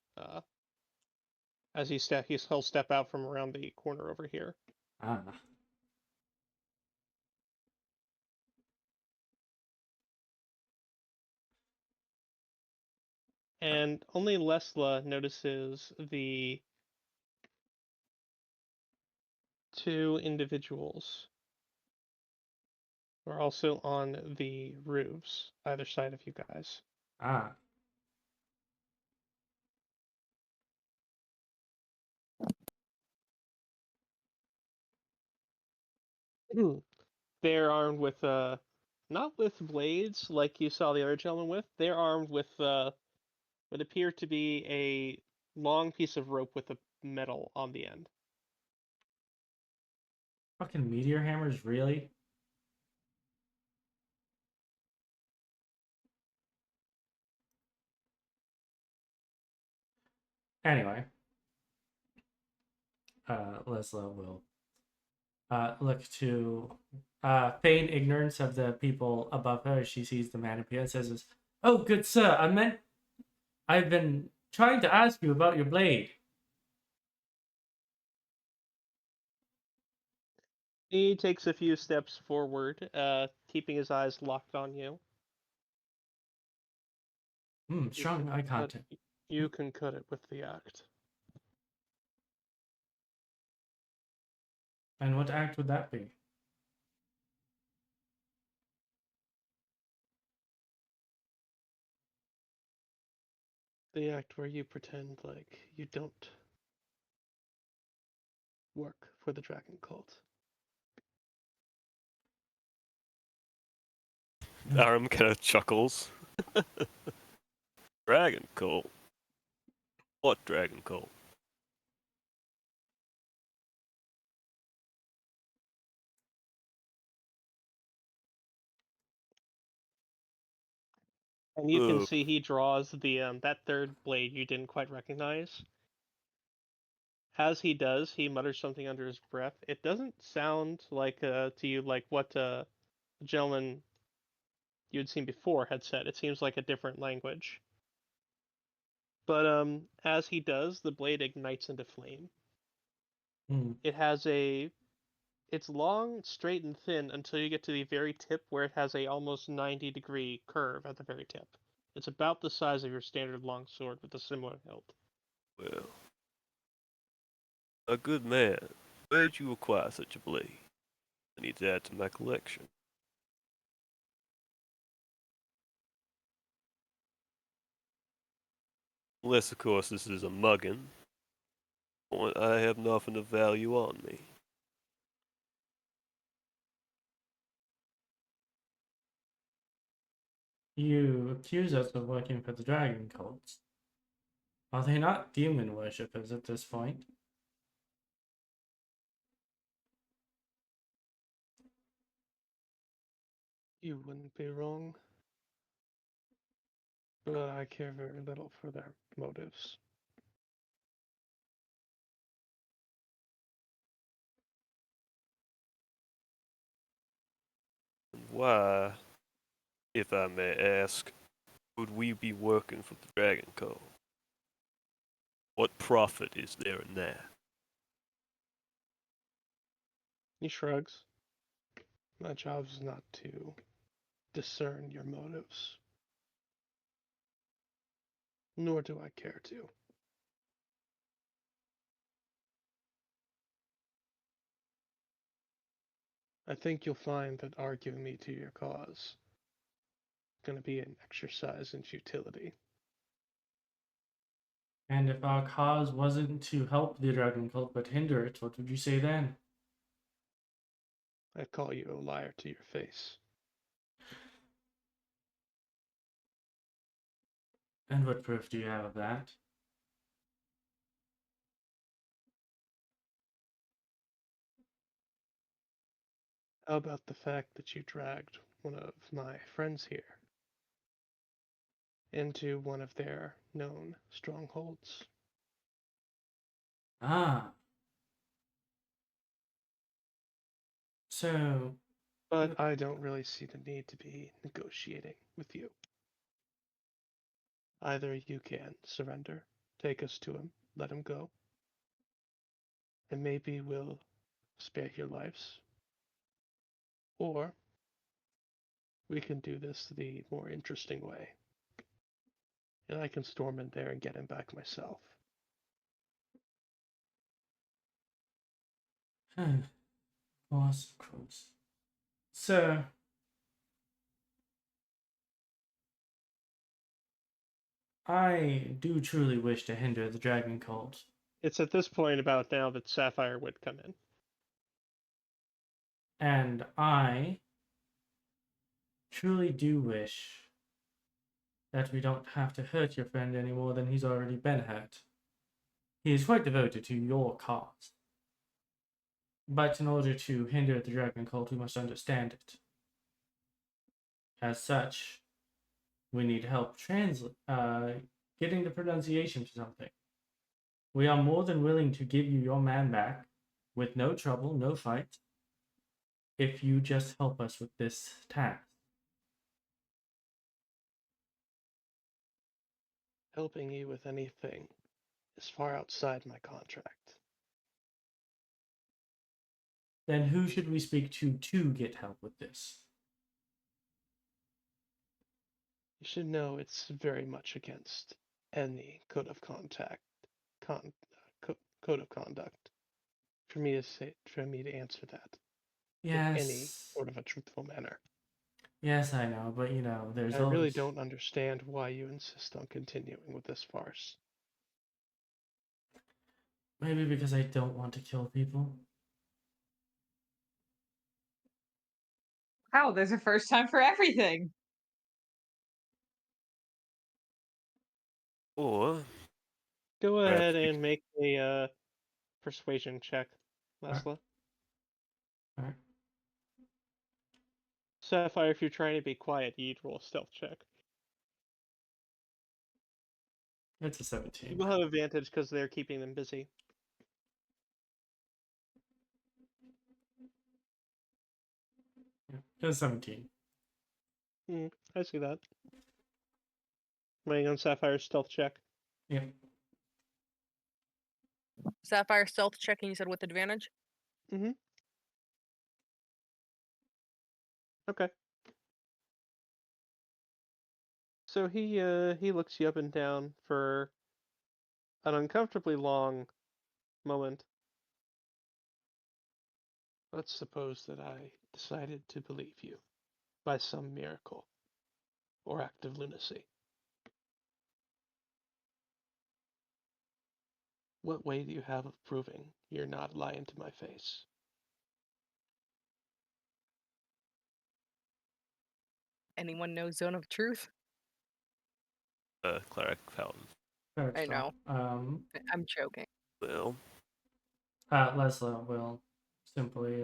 as he'll step out from around the corner over here. Ah. And only Lessla notices the two individuals who are also on the roofs, either side of you guys. Ah. They're armed with not with blades like you saw the other gentleman with. They're armed with what appear to be a long piece of rope with a metal on the end. Fucking meteor hammers, really? Anyway. Lesla will look to feign ignorance of the people above her as she sees the man appear and says, "Oh, good sir, I've been trying to ask you about your blade." He takes a few steps forward, keeping his eyes locked on you. Strong eye contact. You can cut it with the act. And what act would that be? The act where you pretend like you don't work for the dragon cult. Aram kind of chuckles. Dragon coal. What dragon coal? And you can Ugh. see he draws the that third blade you didn't quite recognize. As he does, he mutters something under his breath. It doesn't sound like to you like what the gentleman you had seen before had said. It seems like a different language. But as he does, the blade ignites into flame. Hmm. It has it's long, straight, and thin until you get to the very tip where it has a almost 90-degree curve at the very tip. It's about the size of your standard longsword with a similar hilt. Well, a good man. Where'd you acquire such a blade? I need to add to my collection. Unless, of course, this is a muggin. I have nothing of value on me. You accuse us of working for the dragon cults. Are they not demon worshippers at this point? You wouldn't be wrong. But I care very little for their motives. And why, if I may ask, would we be working for the Dragon Code? What profit is there in that? He shrugs. My job is not to discern your motives. Nor do I care to. I think you'll find that arguing me to your cause is going to be an exercise in futility. And if our cause wasn't to help the dragon cult but hinder it, what would you say then? I'd call you a liar to your face. And what proof do you have of that? How about the fact that you dragged one of my friends here into one of their known strongholds? Ah. So, But I don't really see the need to be negotiating with you. Either you can surrender, take us to him, let him go, and maybe we'll spare your lives. Or we can do this the more interesting way. And I can storm in there and get him back myself. of course. So, I do truly wish to hinder the dragon cult. It's at this point about now that Sapphire would come in. And I truly do wish that we don't have to hurt your friend any more than he's already been hurt. He is quite devoted to your cause. But in order to hinder the dragon cult, we must understand it. As such, we need help getting the pronunciation to something. We are more than willing to give you your man back with no trouble, no fight, if you just help us with this task. Helping you with anything is far outside my contract. Then who should we speak to get help with this? You should know it's very much against any code of conduct for me to answer that in any Yes. sort of a truthful manner. Yes, I know, but there's I always... really don't understand why you insist on continuing with this farce. Maybe because I don't want to kill people. Wow, there's a first time for everything. Or Go Perhaps ahead we and make a persuasion check, Lessla. Alright. Sapphire, if you're trying to be quiet, you'd roll a stealth check. It's a You 17. will have advantage because they're keeping them busy. Yeah, it's 17. I see that. Waiting on Sapphire's stealth check. Yeah. Sapphire stealth checking, you said with advantage? Okay. So he looks you up and down for an uncomfortably long moment. Let's suppose that I decided to believe you by some miracle or act of lunacy. What way do you have of proving you're not lying to my face? Anyone know Zone of Truth? Cleric Fountain. I know. Um, I'm joking. Well, Lessla will simply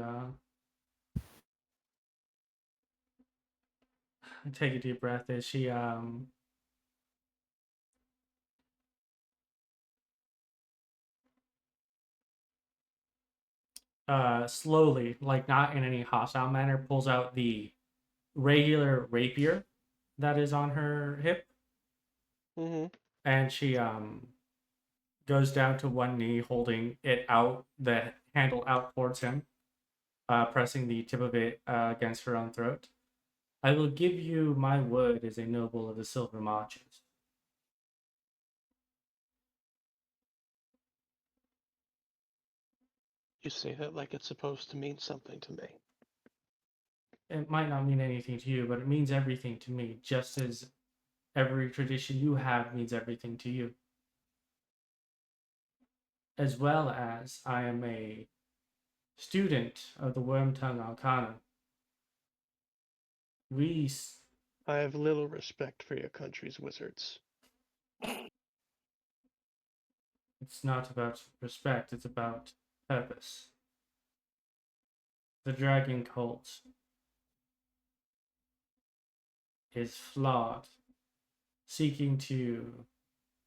take a deep breath as she slowly, like not in any hostile manner, pulls out the regular rapier that is on her hip, and she goes down to one knee, holding it out, the handle out towards him, pressing the tip of it against her own throat. I will give you my word as a noble of the Silver Marches. You say that like it's supposed to mean something to me. It might not mean anything to you, but it means everything to me, just as every tradition you have means everything to you. As well as I am a student of the Wormtongue Arcana. I have little respect for your country's wizards. It's not about respect, it's about purpose. The Dragon Cult is flawed, seeking to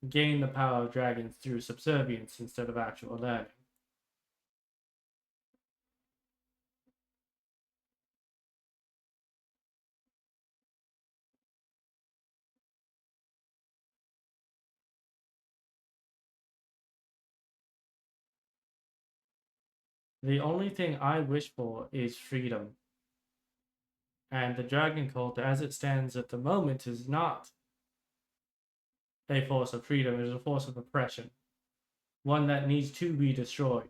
gain the power of dragons through subservience instead of actual learning. The only thing I wish for is freedom. And the Dragon Cult, as it stands at the moment, is not a force of freedom, it is a force of oppression. One that needs to be destroyed.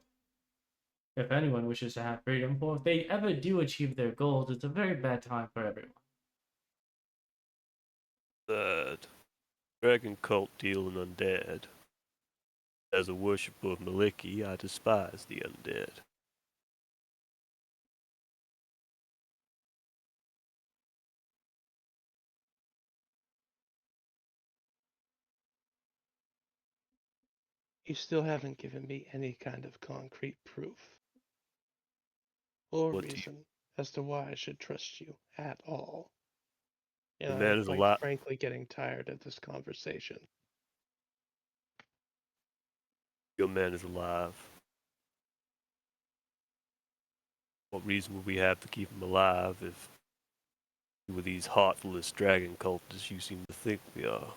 If anyone wishes to have freedom, for if they ever do achieve their goals, it's a very bad time for everyone. the dragon cult deal in undead. As a worshipper of Maliki, I despise the undead. You still haven't given me any kind of concrete proof or What do you- reason as to why I should trust you at all. The And man I'm is quite alive. frankly getting tired of this conversation. Your man is alive. What reason would we have to keep him alive if we're these heartless dragon cultists you seem to think we are?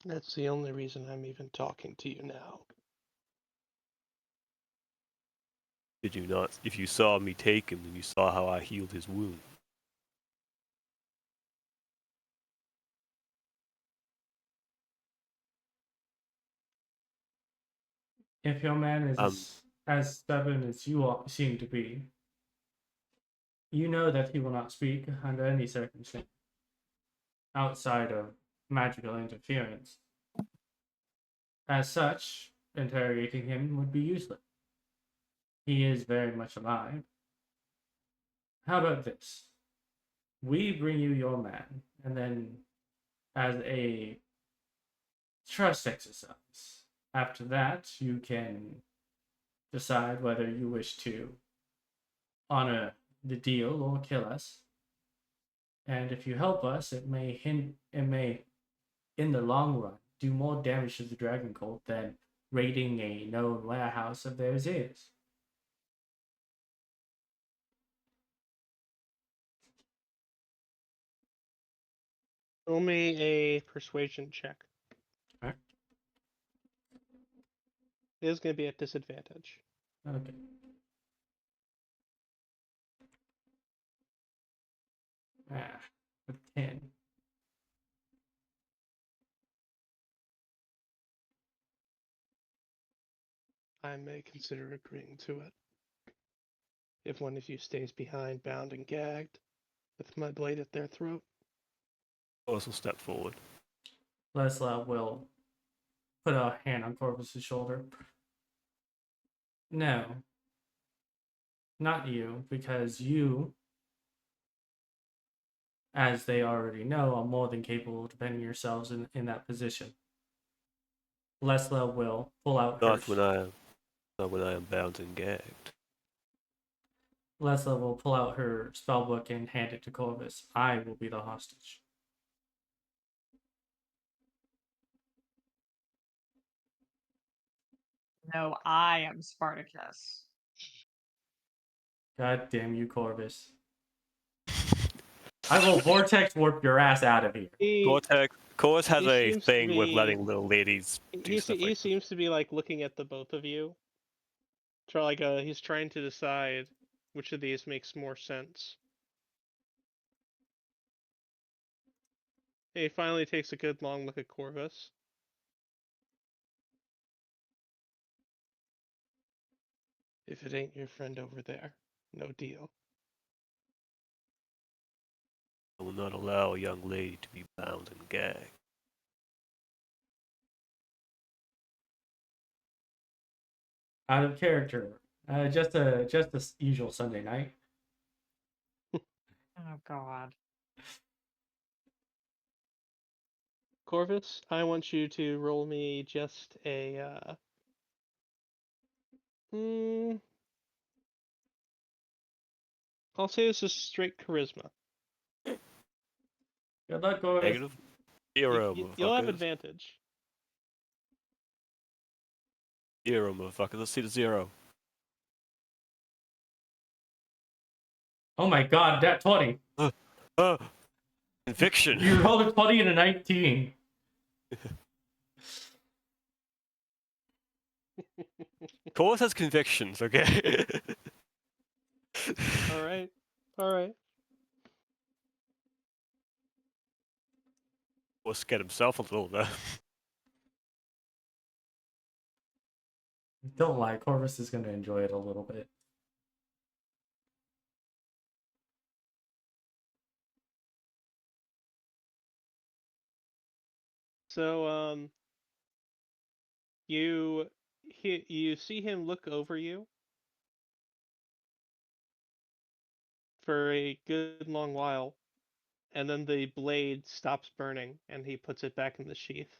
That's the only reason I'm even talking to you now. Did you not? If you saw me take him, then you saw how I healed his wound. If your man is as stubborn as you seem to be, you know that he will not speak under any circumstance outside of magical interference. As such, interrogating him would be useless. He is very much alive. How about this? We bring you your man, and then as a trust exercise. After that, you can decide whether you wish to honor the deal or kill us. And if you help us, it may, in the long run, do more damage to the Dragon Cult than raiding a known warehouse of theirs is. Roll me a persuasion check. Alright. It is going to be at disadvantage. Okay. A 10. I may consider agreeing to it. If one of you stays behind, bound and gagged, with my blade at their throat. Also step forward. Lessla will put a hand on Corvus's shoulder. No. Not you, because you, as they already know, are more than capable of defending yourselves in that position. Lessla will pull out her... Not when I am bound and gagged. Lessla will pull out her spellbook and hand it to Corvus. I will be the hostage. No, I am Spartacus. God damn you, Corvus. I will vortex warp your ass out of here. Corvus has he a seems to thing with be- letting little ladies do He stuff he like seems to be like looking at the both of you. He's trying to decide which of these makes more sense. He finally takes a good long look at Corvus. If it ain't your friend over there, no deal. I will not allow a young lady to be bound and gagged. Out of character. Just a usual Sunday night. Oh God. Corvus, I want you to roll me just a I'll say this is straight charisma. Good luck, Corvus. Negative? Zero, You'll have motherfuckers. advantage. Zero, motherfuckers. Let's see the zero. Oh my god, that 20. Conviction. You rolled a 20 and a 19. Corvus has convictions, okay? Alright. Alright. Or scared himself a little bit. Don't lie, Corvus is going to enjoy it a little bit. So you see him look over you for a good long while, and then the blade stops burning and he puts it back in the sheath.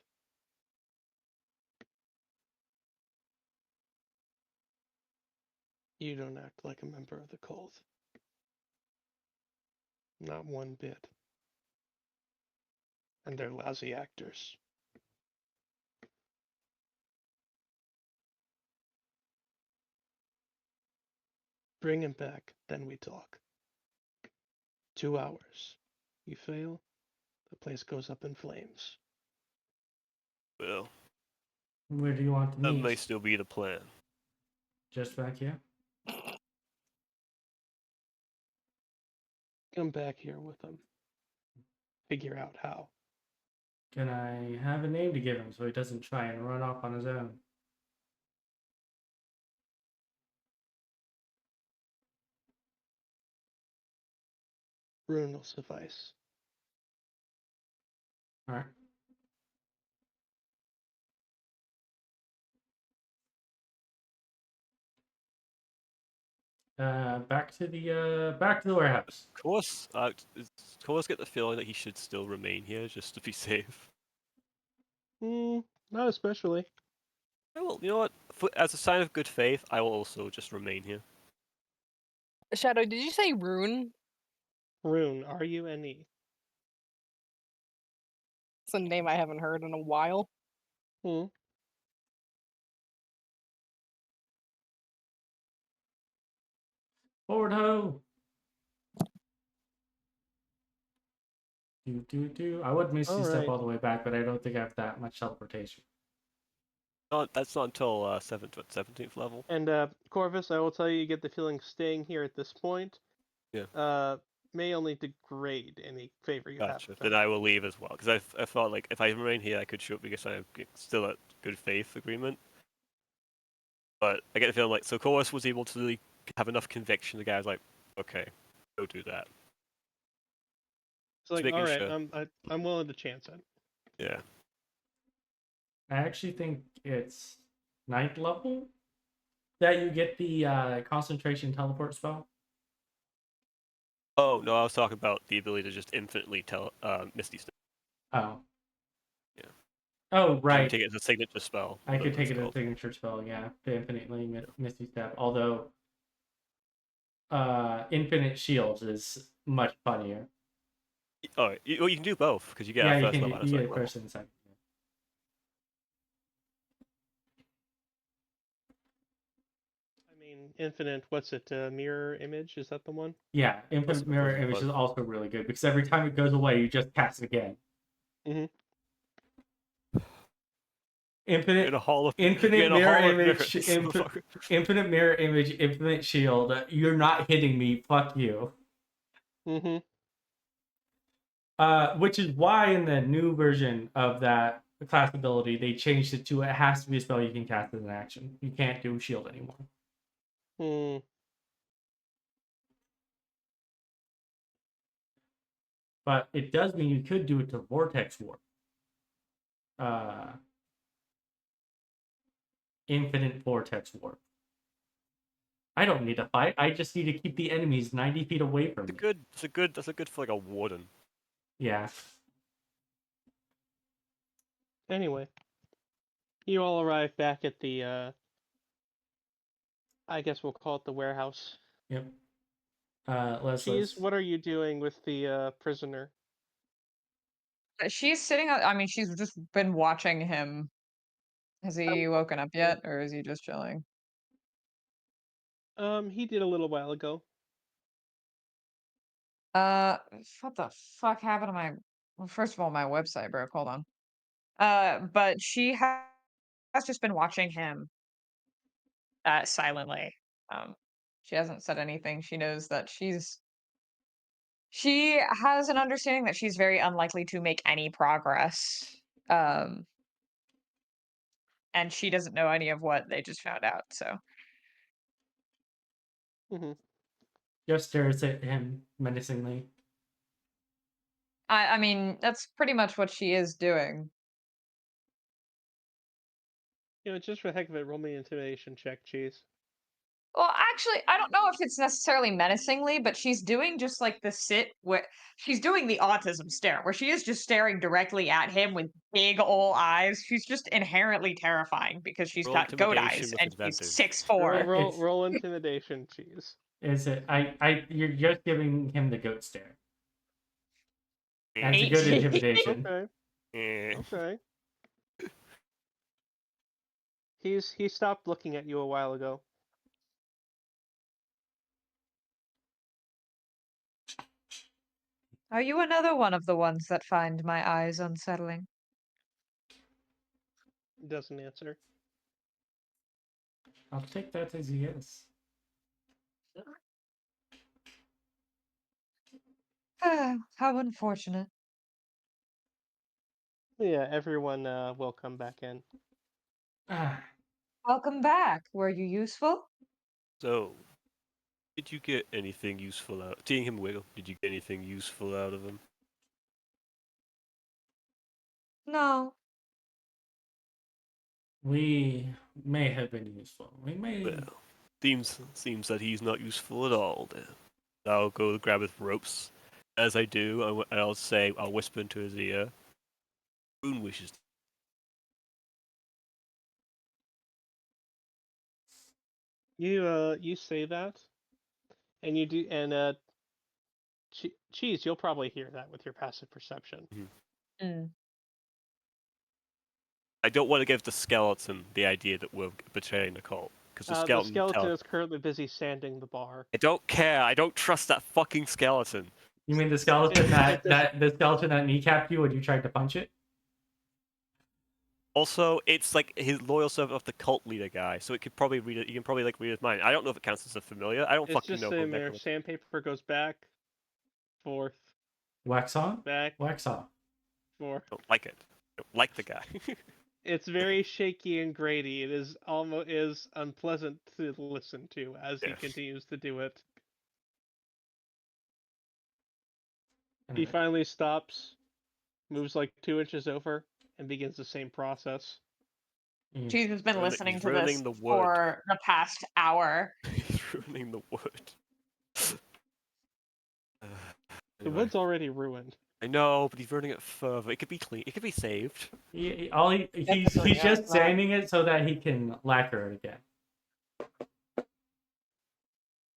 You don't act like a member of the cult. Not one bit. And they're lousy actors. Bring him back, then we talk. 2 hours. You fail, the place goes up in flames. Well, Where do you want to that meet? may still be the plan. Just back here? Come back here with him. Figure out how. Can I have a name to give him so he doesn't try and run off on his own? Rune will suffice. Alright. Back to the warehouse. Corvus get the feeling that he should still remain here just to be safe. Not especially. Well, you know what? As a sign of good faith, I will also just remain here. Shadow, did you say rune? Rune, R-U-N-E. It's a name I haven't heard in a while. Hmm. Forward ho! Do. I would Misty Step Alright. all the way back, but I don't think I have that much teleportation. That's not until 17th level. And Corvus, I will tell you, you get the feeling staying here at this point may only degrade any favor you have Gotcha. with Then them. I will leave as well, because I thought like if I remain here, I could show up because I'm still at good faith agreement. But I get the feeling like so Corvus was able to really have enough conviction. The guy's like, okay, go do that. It's like, making alright, sure. I'm willing to chance it. Yeah. I actually think it's 9th level that you get the concentration teleport spell. Oh no, I was talking about the ability to just infinitely Misty Step. Oh. Yeah. Oh, You right. can take it as a signature spell. I could whatever take it's it as a called. signature spell, yeah. The infinitely Misty Step. Although Infinite Shields is much funnier. Oh, you can do both because you get Yeah, a you first can level and a you get second it level. first and second. I mean, infinite, what's it, mirror image? Is that the one? Yeah, Infinite That's Mirror really Image fun. is also really good because every time it goes away, you just cast it again. Mm-hmm. You're in a hall of Infinite you're in a Mirror hall of Image, mirrors. Infinite Mirror Image, Infinite Shield. You're not hitting me. Fuck you. Mm-hmm. Which is why in the new version of that class ability, they changed it to it has to be a spell you can cast as an action. You can't do shield anymore. Hmm. But it does mean you could do it to Vortex Warp. Infinite Vortex Warp. I don't need to fight. I just need to keep the enemies 90 feet away from me. That's a good for like a warden. Yeah. Anyway. You all arrive back at the, I guess we'll call it the warehouse. Yep. Let's Cheese, what are you doing with the prisoner? She's sitting I mean, she's just been watching him. Has he woken up yet, or is he just chilling? He did a little while ago. What the fuck happened to my? Well, first of all, my website broke. Hold on. But she has just been watching him silently. She hasn't said anything. She knows that she has an understanding that she's very unlikely to make any progress. Um, and she doesn't know any of what they just found out. So Mm-hmm. just stares at him menacingly. I mean, that's pretty much what she is doing. You know, just for the heck of it, roll me an intimidation check, Cheese. Well, actually, I don't know if it's necessarily menacingly, but she's doing just like the sit where she's doing the autism stare, where she is just staring directly at him with big old eyes. She's just inherently terrifying because she's Roll got goat intimidation eyes with and she's advantage. 6'4". Roll intimidation, Cheese. Is it? You're just giving him the goat stare. And it's a 18. good intimidation. Okay. Eh. Okay. He stopped looking at you a while ago. Are you another one of the ones that find my eyes unsettling? Doesn't answer. I'll take that as a yes. How unfortunate. Yeah, everyone will come back in. Ah, Welcome back. Were you useful? So, did you get anything useful out? Seeing him wiggle, did you get anything useful out of him? No. we may have been useful. We may. Well, seems that he's not useful at all. Then I'll go grab his ropes. As I do, I'll whisper into his ear. Boone wishes You say that, and you do, and Cheese, you'll probably hear that with your passive perception. Mm. I don't want to give the skeleton the idea that we're betraying the cult, because the The skeleton. skeleton is currently busy sanding the bar. I don't care. I don't trust that fucking skeleton. You mean the skeleton that the skeleton that kneecapped you when you tried to punch it? Also, it's like his loyal servant of the cult leader guy, so it could probably read it. You can probably like read his mind. I don't know if it counts as a familiar. I don't It's fucking just know. sitting there. Sandpaper goes back, forth, Wax on, back, wax off. I forth. don't like it. I don't like the guy. It's very shaky and grainy. It is almost unpleasant to listen to as he Yes. continues to do it. He Anyway. finally stops, moves like 2 inches over, and begins the same process. Cheese has been listening he's to ruining this the wood. for the past hour. He's ruining the wood. The Anyway. wood's already ruined. I know, but he's ruining it further. It could be clean. It could be saved. He's Definitely just not. sanding it so that he can lacquer it again.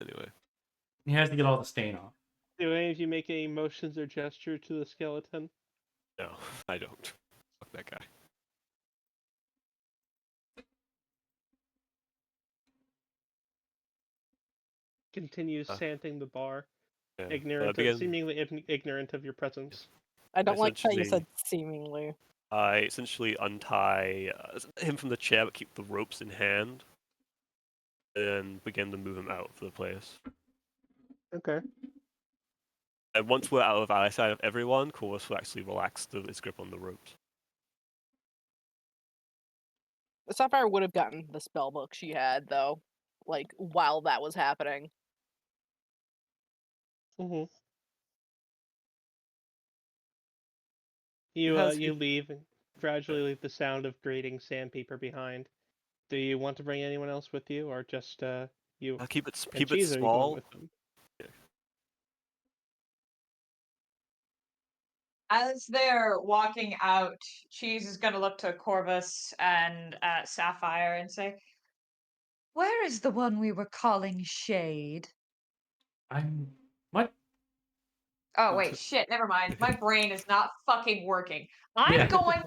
Anyway. He has to get all the stain off. Do any of you make any motions or gesture to the skeleton? No, I don't. Fuck that guy. Continues sanding the bar, Yeah. seemingly ignorant of your presence. I don't like how you Essentially- said seemingly. I essentially untie him from the chair, but keep the ropes in hand, and begin to move him out of the place. Okay. And once we're out of eyesight of everyone, Corvus will actually relax his grip on the ropes. Sapphire would have gotten the spell book she had though, like while that was happening. Mm-hmm. Has You leave and gradually leave the sound of grating sandpaper behind. Do you want to bring anyone else with you, or just you? I'll keep it and Cheese, are you going small. with them? As they're walking out, Cheese is going to look to Corvus and Sapphire and say, "Where is the one we were calling Shade?" What? Oh, wait, shit, never mind. My brain is not fucking working. I'm Yeah. going.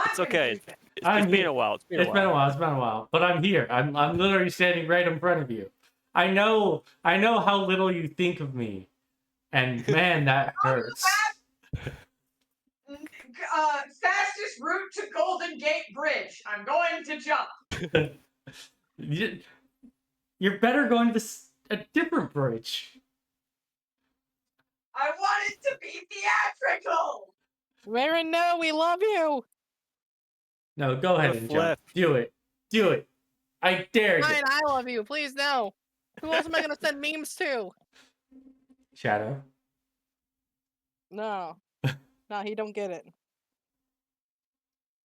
It's okay. It's I'm been here. a while. It's been a while, but I'm here. I'm literally standing right in front of you. I know how little you think of me, and man, that hurts. Fastest route to Golden Gate Bridge. I'm going to jump. You're better going to a different bridge. I want it to be theatrical. Marin, no, we love you. No, go ahead and jump. Do it. Do it. I dare you. Fine, I love you. Please no. Who else am I gonna send memes to? Shadow. No. No, he don't get it.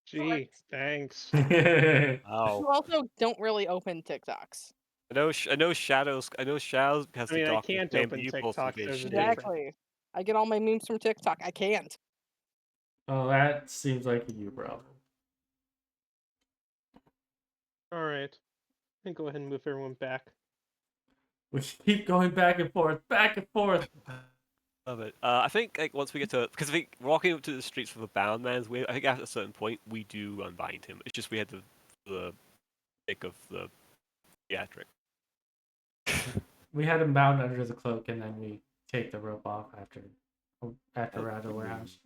Gee, thanks. You Wow. also don't really open TikToks. I know Shadows has I mean, to I dock can't name, open but you both TikTok, engage there's a in. difference. Exactly. I get all my memes from TikTok. I can't. Oh, that seems like a you problem. All right. Then go ahead and move everyone back. We keep going back and forth, back and forth. Love it. I think like once we get to, because I think walking up to the streets for the bound man's way, I think at a certain point we do unbind him. It's just we had the thick of the theatric. We had him bound under the cloak, and then we take the rope off after we're out of the warehouse.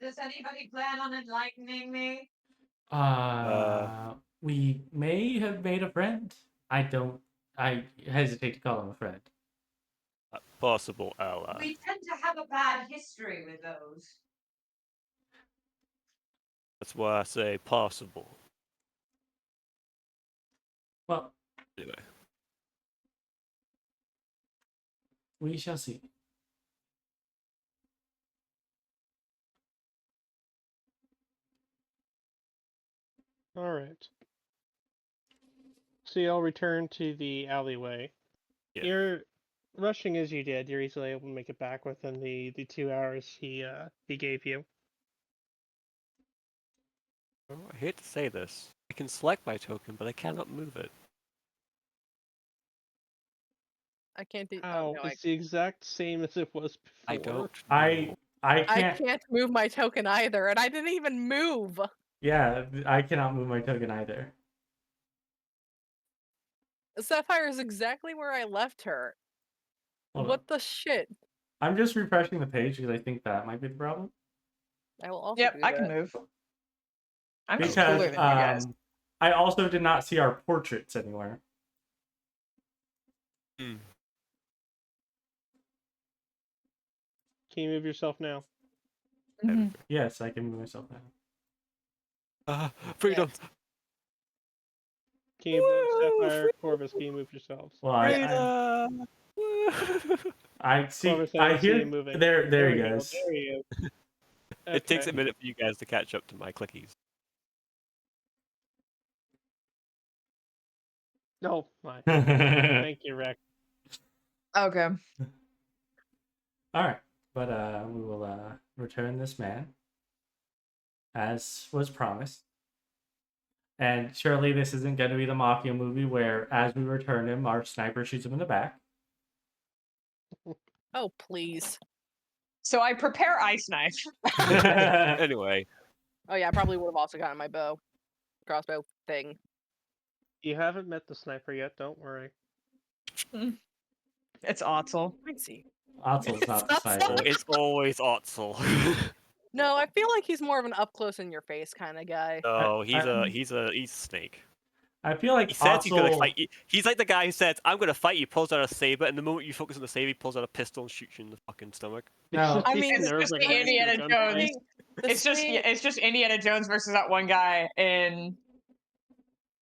Does anybody plan on enlightening me? We may have made a friend. I hesitate to call him a friend. Possible ally. We tend to have a bad history with those. That's why I say possible. Well, Anyway. we shall see. All right. So y'all return to the alleyway. Yeah. You're rushing as you did. You're easily able to make it back within the 2 hours he gave you. Oh, I hate to say this. I can select my token, but I cannot move it. I can't do. How? Oh, no, It's the exact same as it was before. I don't I know. I I can't. can't move my token either, and I didn't even move. Yeah, I cannot move my token either. Sapphire is exactly where I left her. Hold on. What the shit? I'm just refreshing the page because I think that might be the problem. I will also Yep, do I that. can move. I'm just Because cooler than you guys. I also did not see our portraits anywhere. Hmm. Can you move yourself now? Mhm. Yes, I can move myself now. Freedom! Can you move Woo! Sapphire, Corvus? Can you move yourselves? Well, I Freedom! Woo! see. Corvus, I I don't see you hear moving. there he we go. goes. There he is. It takes a Okay. minute for you guys to catch up to my clickies. Oh my. Thank you, Rex. Okay. All right, but we will return this man as was promised. And surely this isn't going to be the mafia movie where, as we return him, our sniper shoots him in the back. Oh, please. So I prepare ice knife. Anyway, Oh yeah, I probably would have also gotten my crossbow thing. You haven't met the sniper yet. Don't worry. It's Otzel. Let's see. Otzel's not the It's not sniper. it's always Otzel. No, I feel like he's more of an up close in your face kind of guy. No, he's I- a snake. I feel like He says he's gonna Otzel. fight you. He's like the guy who says, "I'm gonna fight you." Pulls out a saber, and the moment you focus on the saber, he pulls out a pistol and shoots you in the fucking stomach. No. I mean, It's just the Indiana Jones. The snake- It's just Indiana Jones versus that one guy in.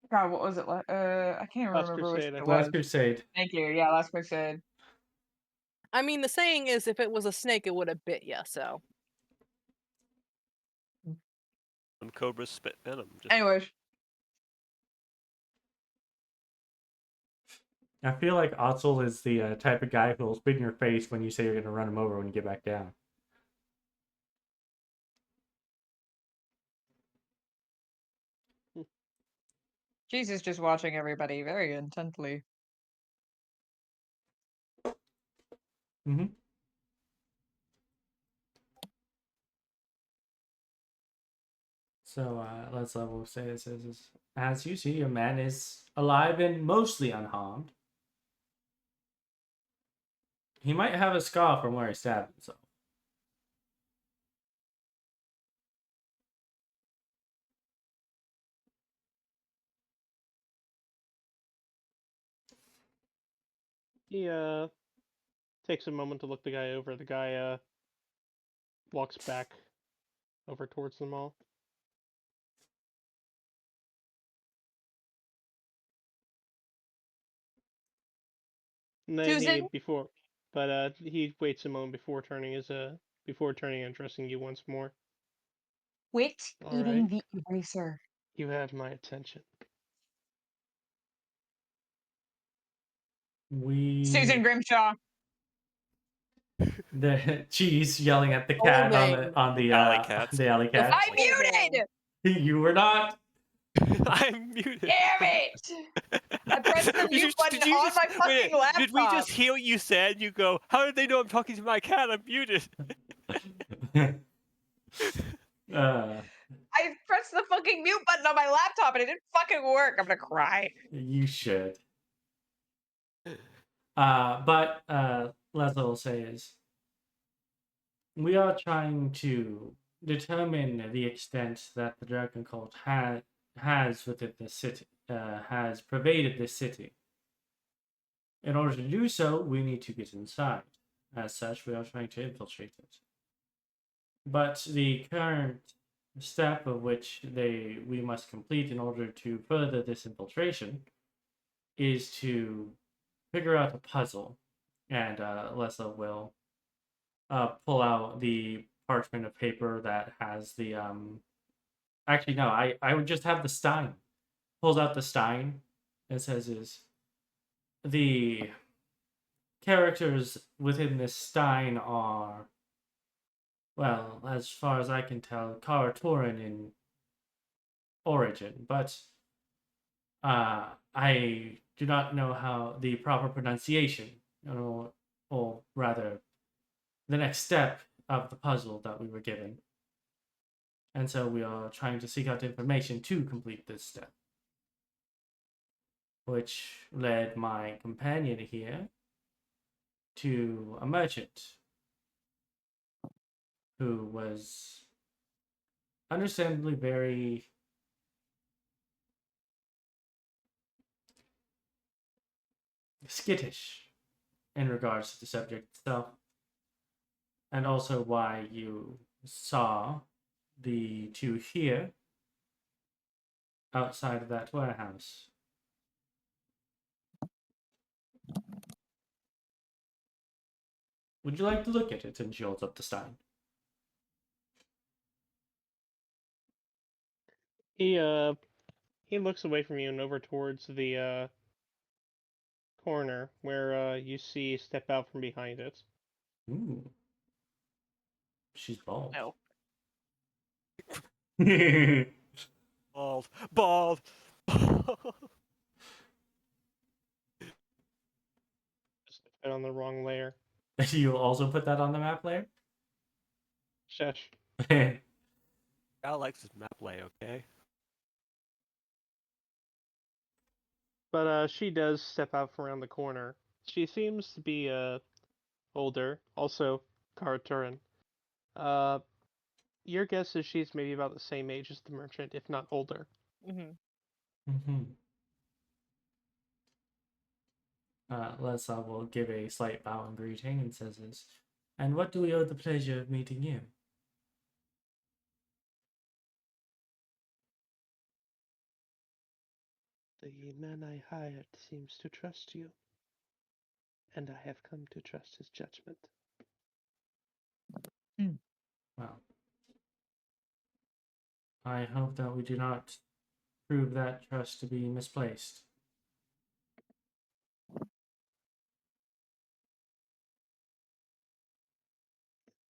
God, what was it? I can't Last remember which Crusade, I it think. was. Last Crusade. Thank you. Yeah, Last Crusade. I mean, the saying is, if it was a snake, it would have bit you. So Some cobras spit venom. Just... Anyways, I feel like Otzel is the type of guy who will spit in your face when you say you're going to run him over when you get back down. Jesus just watching everybody very intently. Mm-hmm. So let's level say this is as you see, your man is alive and mostly unharmed. He might have a scar from where he stabbed himself. He takes a moment to look the guy over. The guy walks back over towards them all. And then Susan? he waits a moment before turning and addressing you once more. Quit All eating right. the eraser. You have my attention. Susan Grimshaw. The cheese yelling at the cat on the Alley cats. the alley cat. I'm muted! You were not. I'm muted. Damn it! I pressed the mute button on my fucking laptop. Did we just hear what you said? You go, how did they know I'm talking to my cat? I'm muted. I pressed the fucking mute button on my laptop and it didn't fucking work. I'm gonna cry. You should. But Lessla will say is we are trying to determine the extent that the dragon cult has within the city, has pervaded this city. In order to do so, we need to get inside. As such, we are trying to infiltrate it. But the current step of which we must complete in order to further this infiltration is to figure out a puzzle. And Lessla will pull out the parchment of paper that has the actually no, I would just have the stein. Pulls out the stein and says is the characters within this stein are, well, as far as I can tell, Karatoran and origin, but I do not know how the proper pronunciation, or rather, the next step of the puzzle that we were given. And so we are trying to seek out information to complete this step. Which led my companion here to a merchant who was understandably very skittish in regards to the subject itself, and also why you saw the two here outside of that warehouse. Would you like to look at it? And she holds up the stein. He looks away from you and over towards the corner where you see step out from behind it. Ooh. She's bald. No. Bald. Bald. Just put on the wrong layer. You'll also put that on the map layer? Shush. Al likes his map lay, okay? But she does step out from around the corner. She seems to be older, also Karaturan. Your guess is she's maybe about the same age as the merchant, if not older. Mm-hmm. Lessla will give a slight bow and greeting and says this. And what do we owe the pleasure of meeting you? The man I hired seems to trust you, and I have come to trust his judgment. Well, I hope that we do not prove that trust to be misplaced.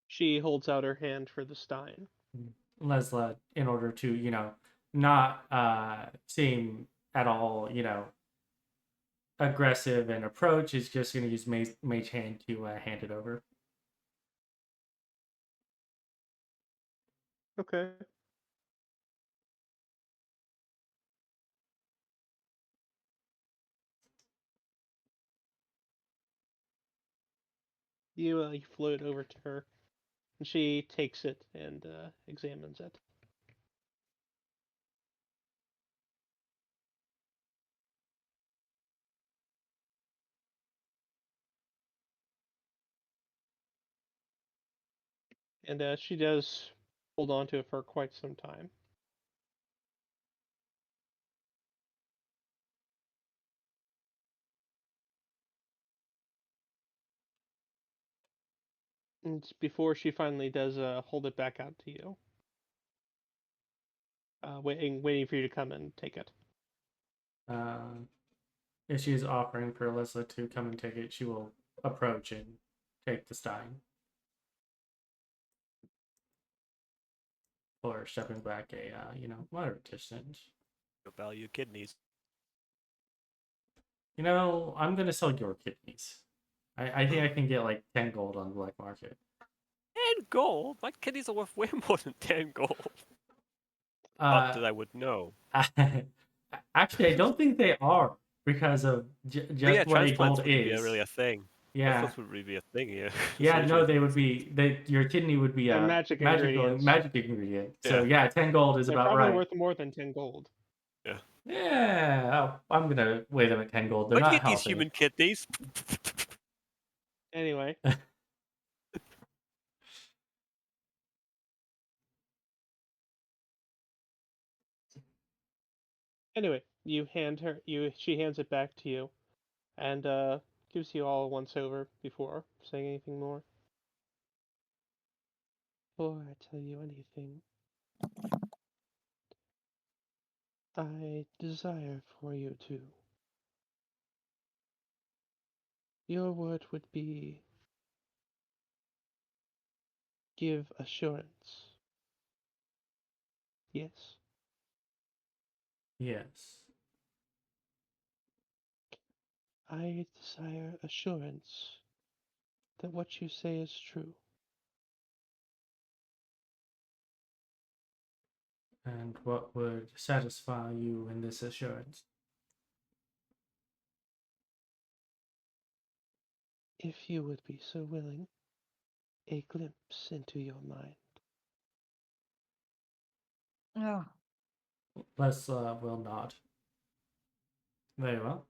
She holds out her hand for the stein. Lessla, in order to, not seem at all, aggressive and approach, is just going to use Mage Hand to hand it over. Okay. You float over to her, and she takes it and examines it. And she does hold on to it for quite some time. And before she finally does hold it back out to you, waiting for you to come and take it. If she is offering for Lessla to come and take it, she will approach and take the stein. Or stepping back a, moderate distance. You'll value kidneys. I'm going to sell your kidneys. I think I can get like 10 gold on the black market. 10 gold? My kidneys are worth way more than 10 gold. Not that I would know. Actually, I don't think they are because of just what a transplants gold wouldn't is. be really a thing. Yeah. Transplants would really be a thing here. Yeah, no, they would be. Your kidney would be They're a magic magic ingredients. ingredient. So yeah, 10 gold is They're about probably right. worth more than 10 gold. Yeah, I'm gonna weigh them at 10 gold. They're Look not at these healthy. human kidneys. Anyway. Anyway, she hands it back to you, and gives you all a once over before saying anything more. Before I tell you anything, I desire for you to. Your word would be give assurance. Yes. Yes. I desire assurance that what you say is true. And what would satisfy you in this assurance? If you would be so willing, a glimpse into your mind. Oh, Lessla will nod. Very well.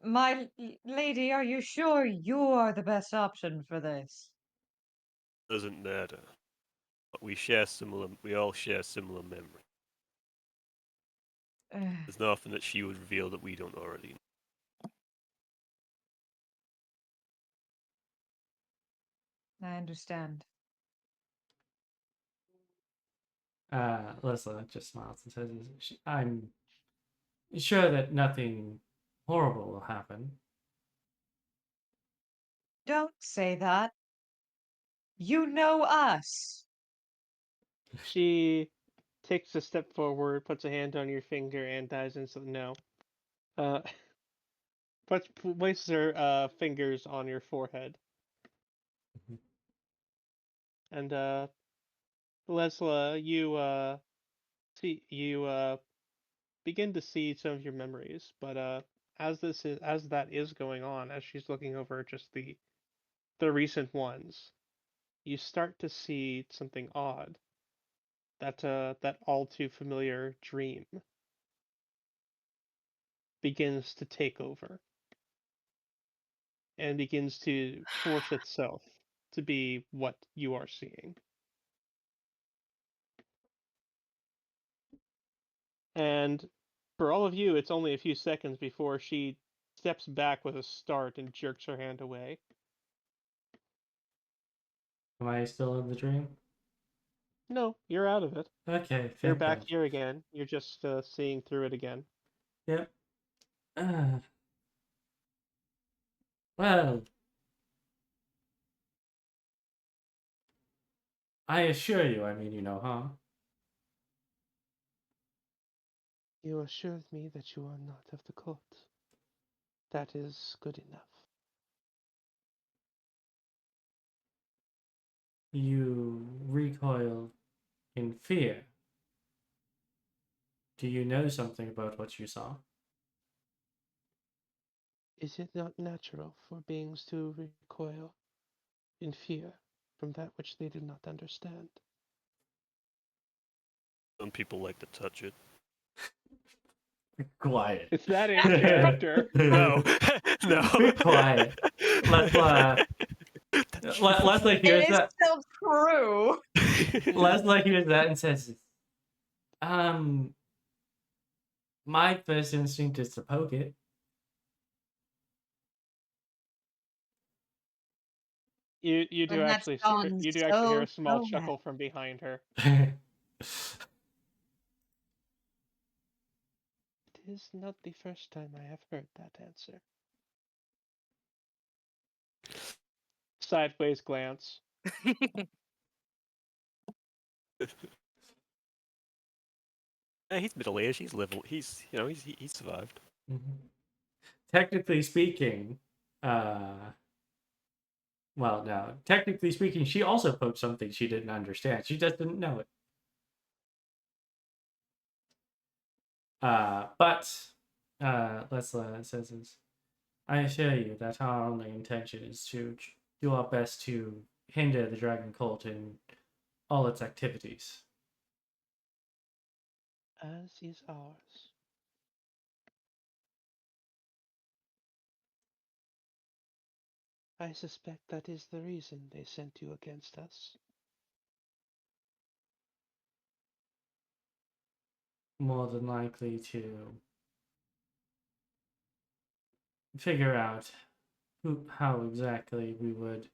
my lady, are you sure you are the best option for this? Doesn't matter. But we share similar. We all share similar memory. There's nothing that she would reveal that we don't already know. I understand. Lessla just smiles and says, I'm sure that nothing horrible will happen. Don't say that. You know us. She takes a step forward, puts a hand on your finger, and dives into no. Places her fingers on your forehead. And Lessla, you begin to see some of your memories, but as that is going on, as she's looking over just the recent ones, you start to see something odd. That all too familiar dream begins to take over and begins to force itself to be what you are seeing. And for all of you, it's only a few seconds before she steps back with a start and jerks her hand away. Am I still in the dream? No, you're out of it. Okay, You're thank back God. here again. You're just seeing through it again. Yep. Well, I assure you, huh? You assured me that you are not of the court. That is good enough. You recoiled in fear. Do you know something about what you saw? Is it not natural for beings to recoil in fear from that which they do not understand? Some people like to touch it. Quiet. It's that in character. No, no. Be quiet. Lessla hears It is that. still true. Lessla hears that and says, my first instinct is to poke it. You do And that's actually gone you do actually hear a small so chuckle from behind her. Well, It is not the first time I have heard that answer. Sideways glance. Yeah, he's middle aged. He's level. He's survived. technically speaking, technically speaking, she also poked something she didn't understand. She just didn't know it. Lessla says this. I assure you that our only intention is to do our best to hinder the Dragon Cult in all its activities. As is ours. I suspect that is the reason they sent you against us. More than likely to figure out how exactly we would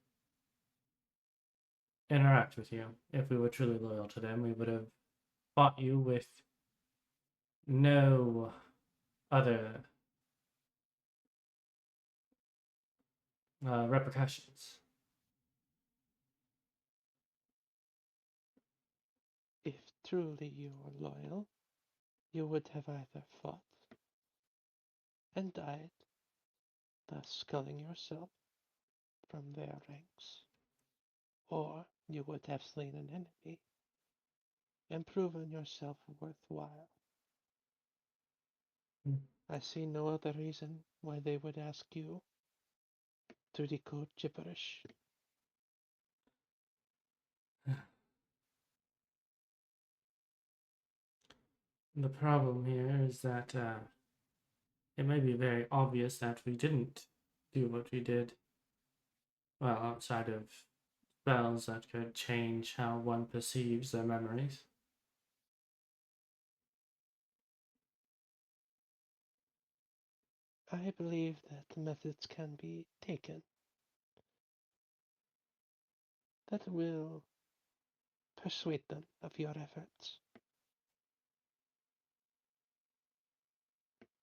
interact with you. If we were truly loyal to them, we would have fought you with no other repercussions. If truly you are loyal, you would have either fought and died, thus culling yourself from their ranks, or you would have slain an enemy and proven yourself worthwhile. Hmm. I see no other reason why they would ask you to decode gibberish. The problem here is that it may be very obvious that we didn't do what we did. Well, outside of spells that could change how one perceives their memories. I believe that methods can be taken that will persuade them of your efforts.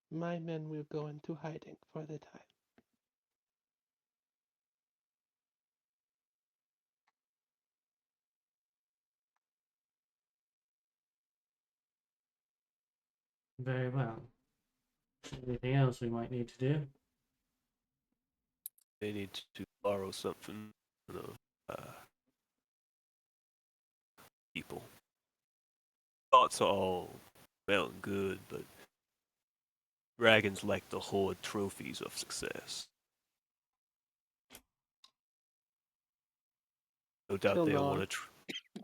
My men will go into hiding for the time. Very well. Anything else we might need to do? They need to borrow something. You know, people. Thoughts are all well and good, but dragons like to hoard trophies of success. No doubt She'll they'll nod. want to.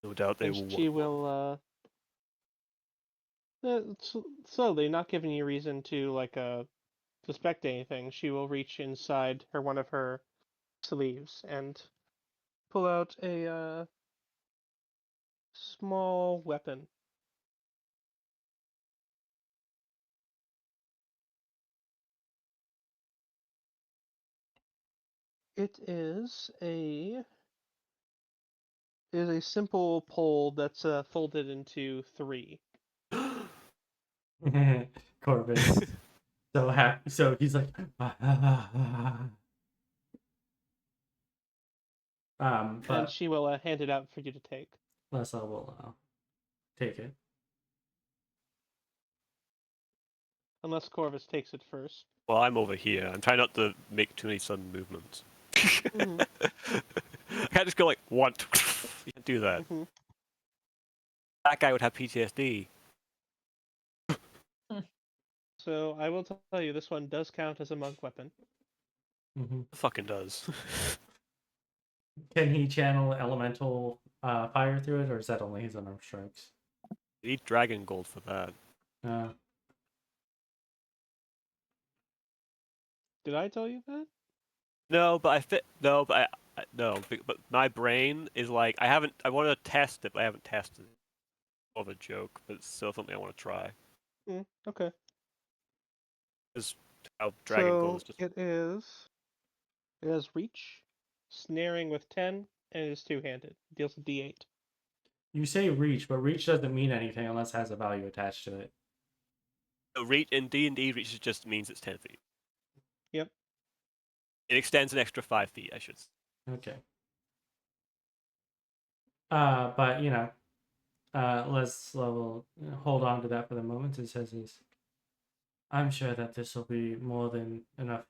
No doubt they And will. she will, slowly, not giving you reason to, suspect anything, she will reach inside one of her sleeves and pull out a, small weapon. It is a simple pole that's folded into 3. Corvus. So happy. So he's like, And but she will hand it out for you to take. Lessla will take it. Unless Corvus takes it first. Well, I'm over here. I'm trying not to make too many sudden movements. Mhm. I can't just go like one. You can't do that. Mhm. That guy would have PTSD. So I will tell you, this one does count as a monk weapon. Mm-hmm. It fucking does. Can he channel elemental fire through it, or is that only his unarmed strikes? You need dragon gold for that. Did I tell you that? No, but I fit. No, but but my brain is like I haven't. I want to test it, but I haven't tested it. More of a joke, but it's still something I want to try. Okay. Because how dragon gold is just. It has reach, snaring with 10, and it is two-handed. It deals a D8. You say reach, but reach doesn't mean anything unless it has a value attached to it. So reach in D&D, reach just means it's 10 feet. Yep. It extends an extra 5 feet, I should say. Okay. But you know, let's level hold on to that for the moment. It says he's. I'm sure that this will be more than enough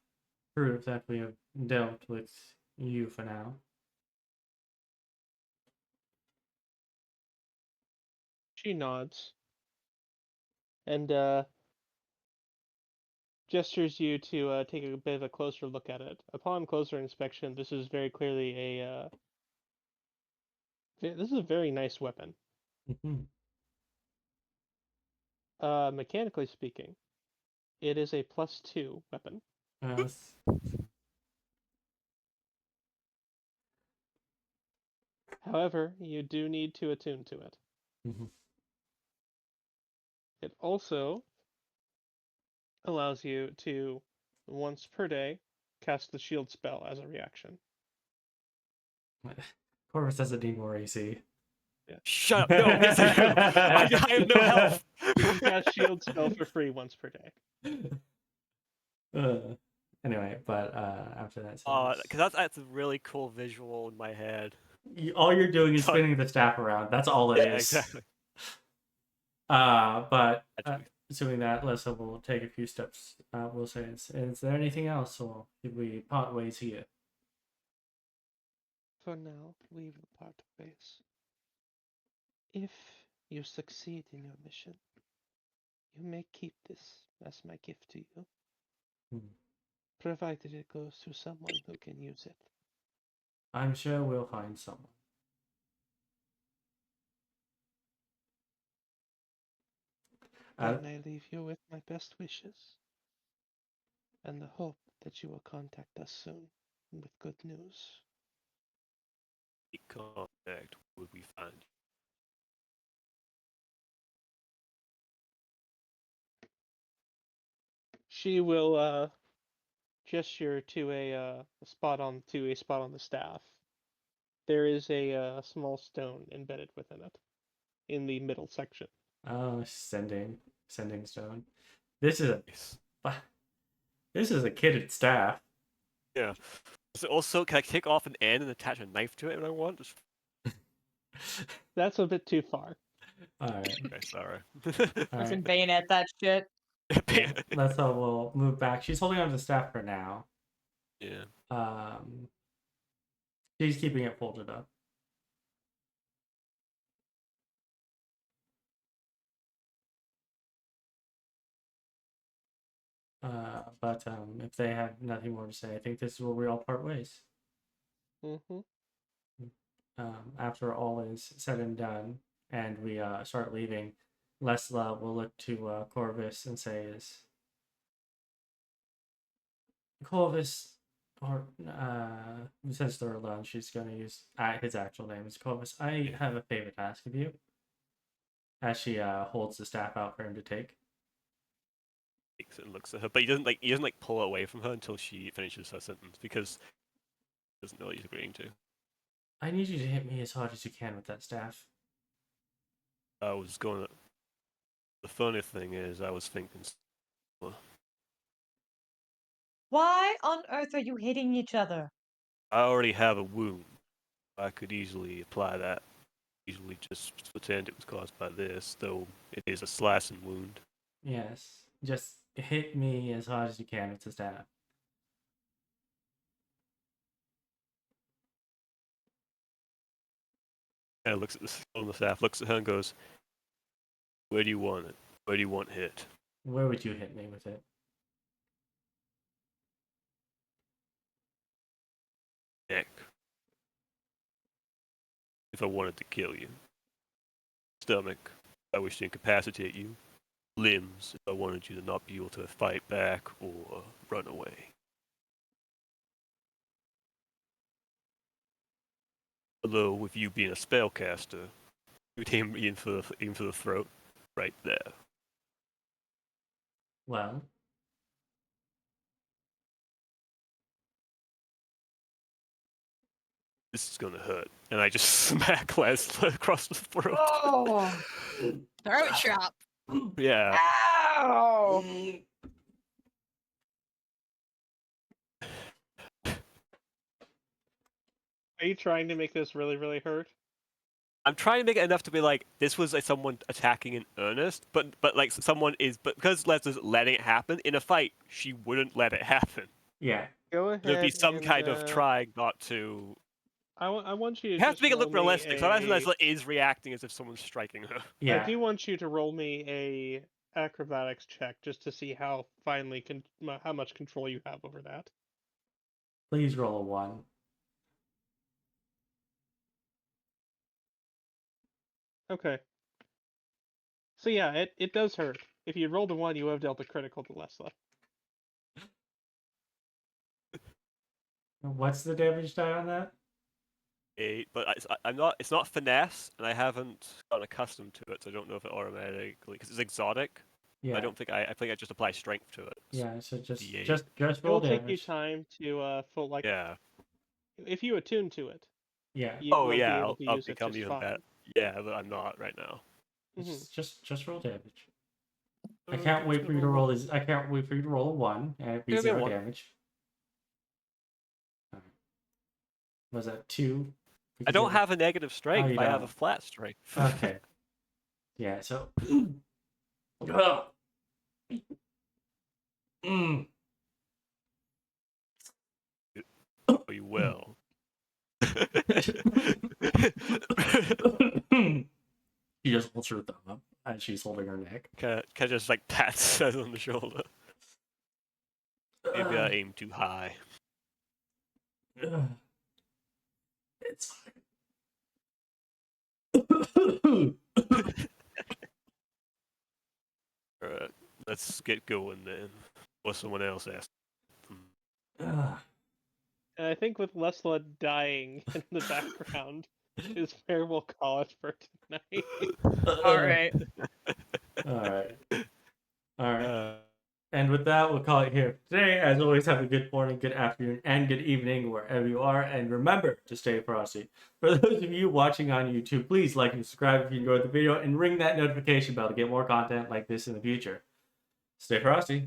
proof that we have dealt with you for now. She nods. And gestures you to take a bit of a closer look at it. Upon closer inspection, this is very clearly this is a very nice weapon. Mm-hmm. Mechanically speaking, it is a +2 weapon. However, you do need to attune to it. Mm-hmm. It also allows you to, once per day, cast the shield spell as a reaction. Corvus doesn't need more AC. Yeah. Shut up! No, yes I do! I have no health! You can cast shield spell for free once per day. Anyway, but after that, Because that's a really cool visual in my head. all you're doing is spinning the staff around. That's all it is. Exactly. But Actually, assuming that Lessa will take a few steps, we'll say, is there anything else, or did we part ways here? For now, we will part ways. If you succeed in your mission, you may keep this as my gift to you, Hmm. provided it goes to someone who can use it. I'm sure we'll find someone. Then I leave you with my best wishes, and the hope that you will contact us soon with good news. in contact would we find you? She will gesture to a spot on the staff. There is a small stone embedded within it, in the middle section. Oh, sending stone. This is Yes. a kitted staff. Yeah. So also, can I take off an end and attach a knife to it if I want? Just... That's a bit too far. All right. Okay, sorry. All Listen, right. bayonet that shit. Yeah, let's we'll move back. She's holding on to the staff for now. Yeah. She's keeping it folded up. But if they have nothing more to say, I think this is where we all part ways. Mm-hmm. After all is said and done, and we start leaving, Lessla will look to Corvus and say, "Is Corvus, or since they're alone, she's going to use his actual name is Corvus. I have a favor to ask of you." As she holds the staff out for him to take. Takes it and looks at her, but he doesn't pull it away from her until she finishes her sentence because he doesn't know what he's agreeing to. I need you to hit me as hard as you can with that staff. I was going to... The funny thing is, I was thinking... Why on earth are you hitting each other? I already have a wound. I could easily apply that. Usually just pretend it was caused by this, though it is a slashing wound. Yes, just hit me as hard as you can with the staff. Kind of looks at the staff, looks at her and goes, "Where do you want it? Where do you want hit?" Where would you hit me with it? Neck. If I wanted to kill you. Stomach. If I wish to incapacitate you. Limbs. If I wanted you to not be able to fight back or run away. Although, with you being a spellcaster, you'd aim in for the throat, right there. Well, This is gonna hurt. And I just smack Lessla across the throat. Oh! Throat chop. Yeah. Ow! Are you trying to make this really, really hurt? I'm trying to make it enough to be like, this was like someone attacking in earnest, but like someone is, but because Lesla's letting it happen, in a fight, she wouldn't let it happen. yeah. Go ahead. There'd be some and, kind of trying not to... I want you to You have just to make it look roll me realistic, so imagine a- Lesla is reacting as if someone's striking her. Yeah. I do want you to roll me a acrobatics check just to see how how much control you have over that. Please roll a 1. Okay. So yeah, it does hurt. If you rolled a 1, you have dealt a critical to Lessla. What's the damage die on that? 8, but I'm not. It's not finesse, and I haven't gotten accustomed to it, so I don't know if it automatically, because it's exotic. Yeah. I don't think I think I just apply strength to it. Yeah. So just D8. just It roll will take you damage. time to full like Yeah. if you attune to it, Yeah. you Oh will be yeah, able to I'll use it become just even fine. better. Yeah, but I'm not right now. Mhm. Just roll damage. I can't wait for you to roll this. I can't wait for you to roll a 1 and it be Give me a 0 1. damage. Was that 2? I don't have a negative strength. you I have don't. a flat strength. Okay. Yeah, so. Ugh. Mm. Oh, you will. She just holds her thumb up as she's holding her neck. Kind of just like pats her on the shoulder. Maybe I aim too high. It's Alright, let's get going then. Or someone else asks. fine. And I think with Lessla dying in the background is where we'll call it for tonight. All right. Alright. Alright. And with that, we'll call it here for today. As always, have a good morning, good afternoon, and good evening wherever you are. And remember to stay frosty. For those of you watching on YouTube, please like and subscribe if you enjoyed the video and ring that notification bell to get more content like this in the future. Stay frosty.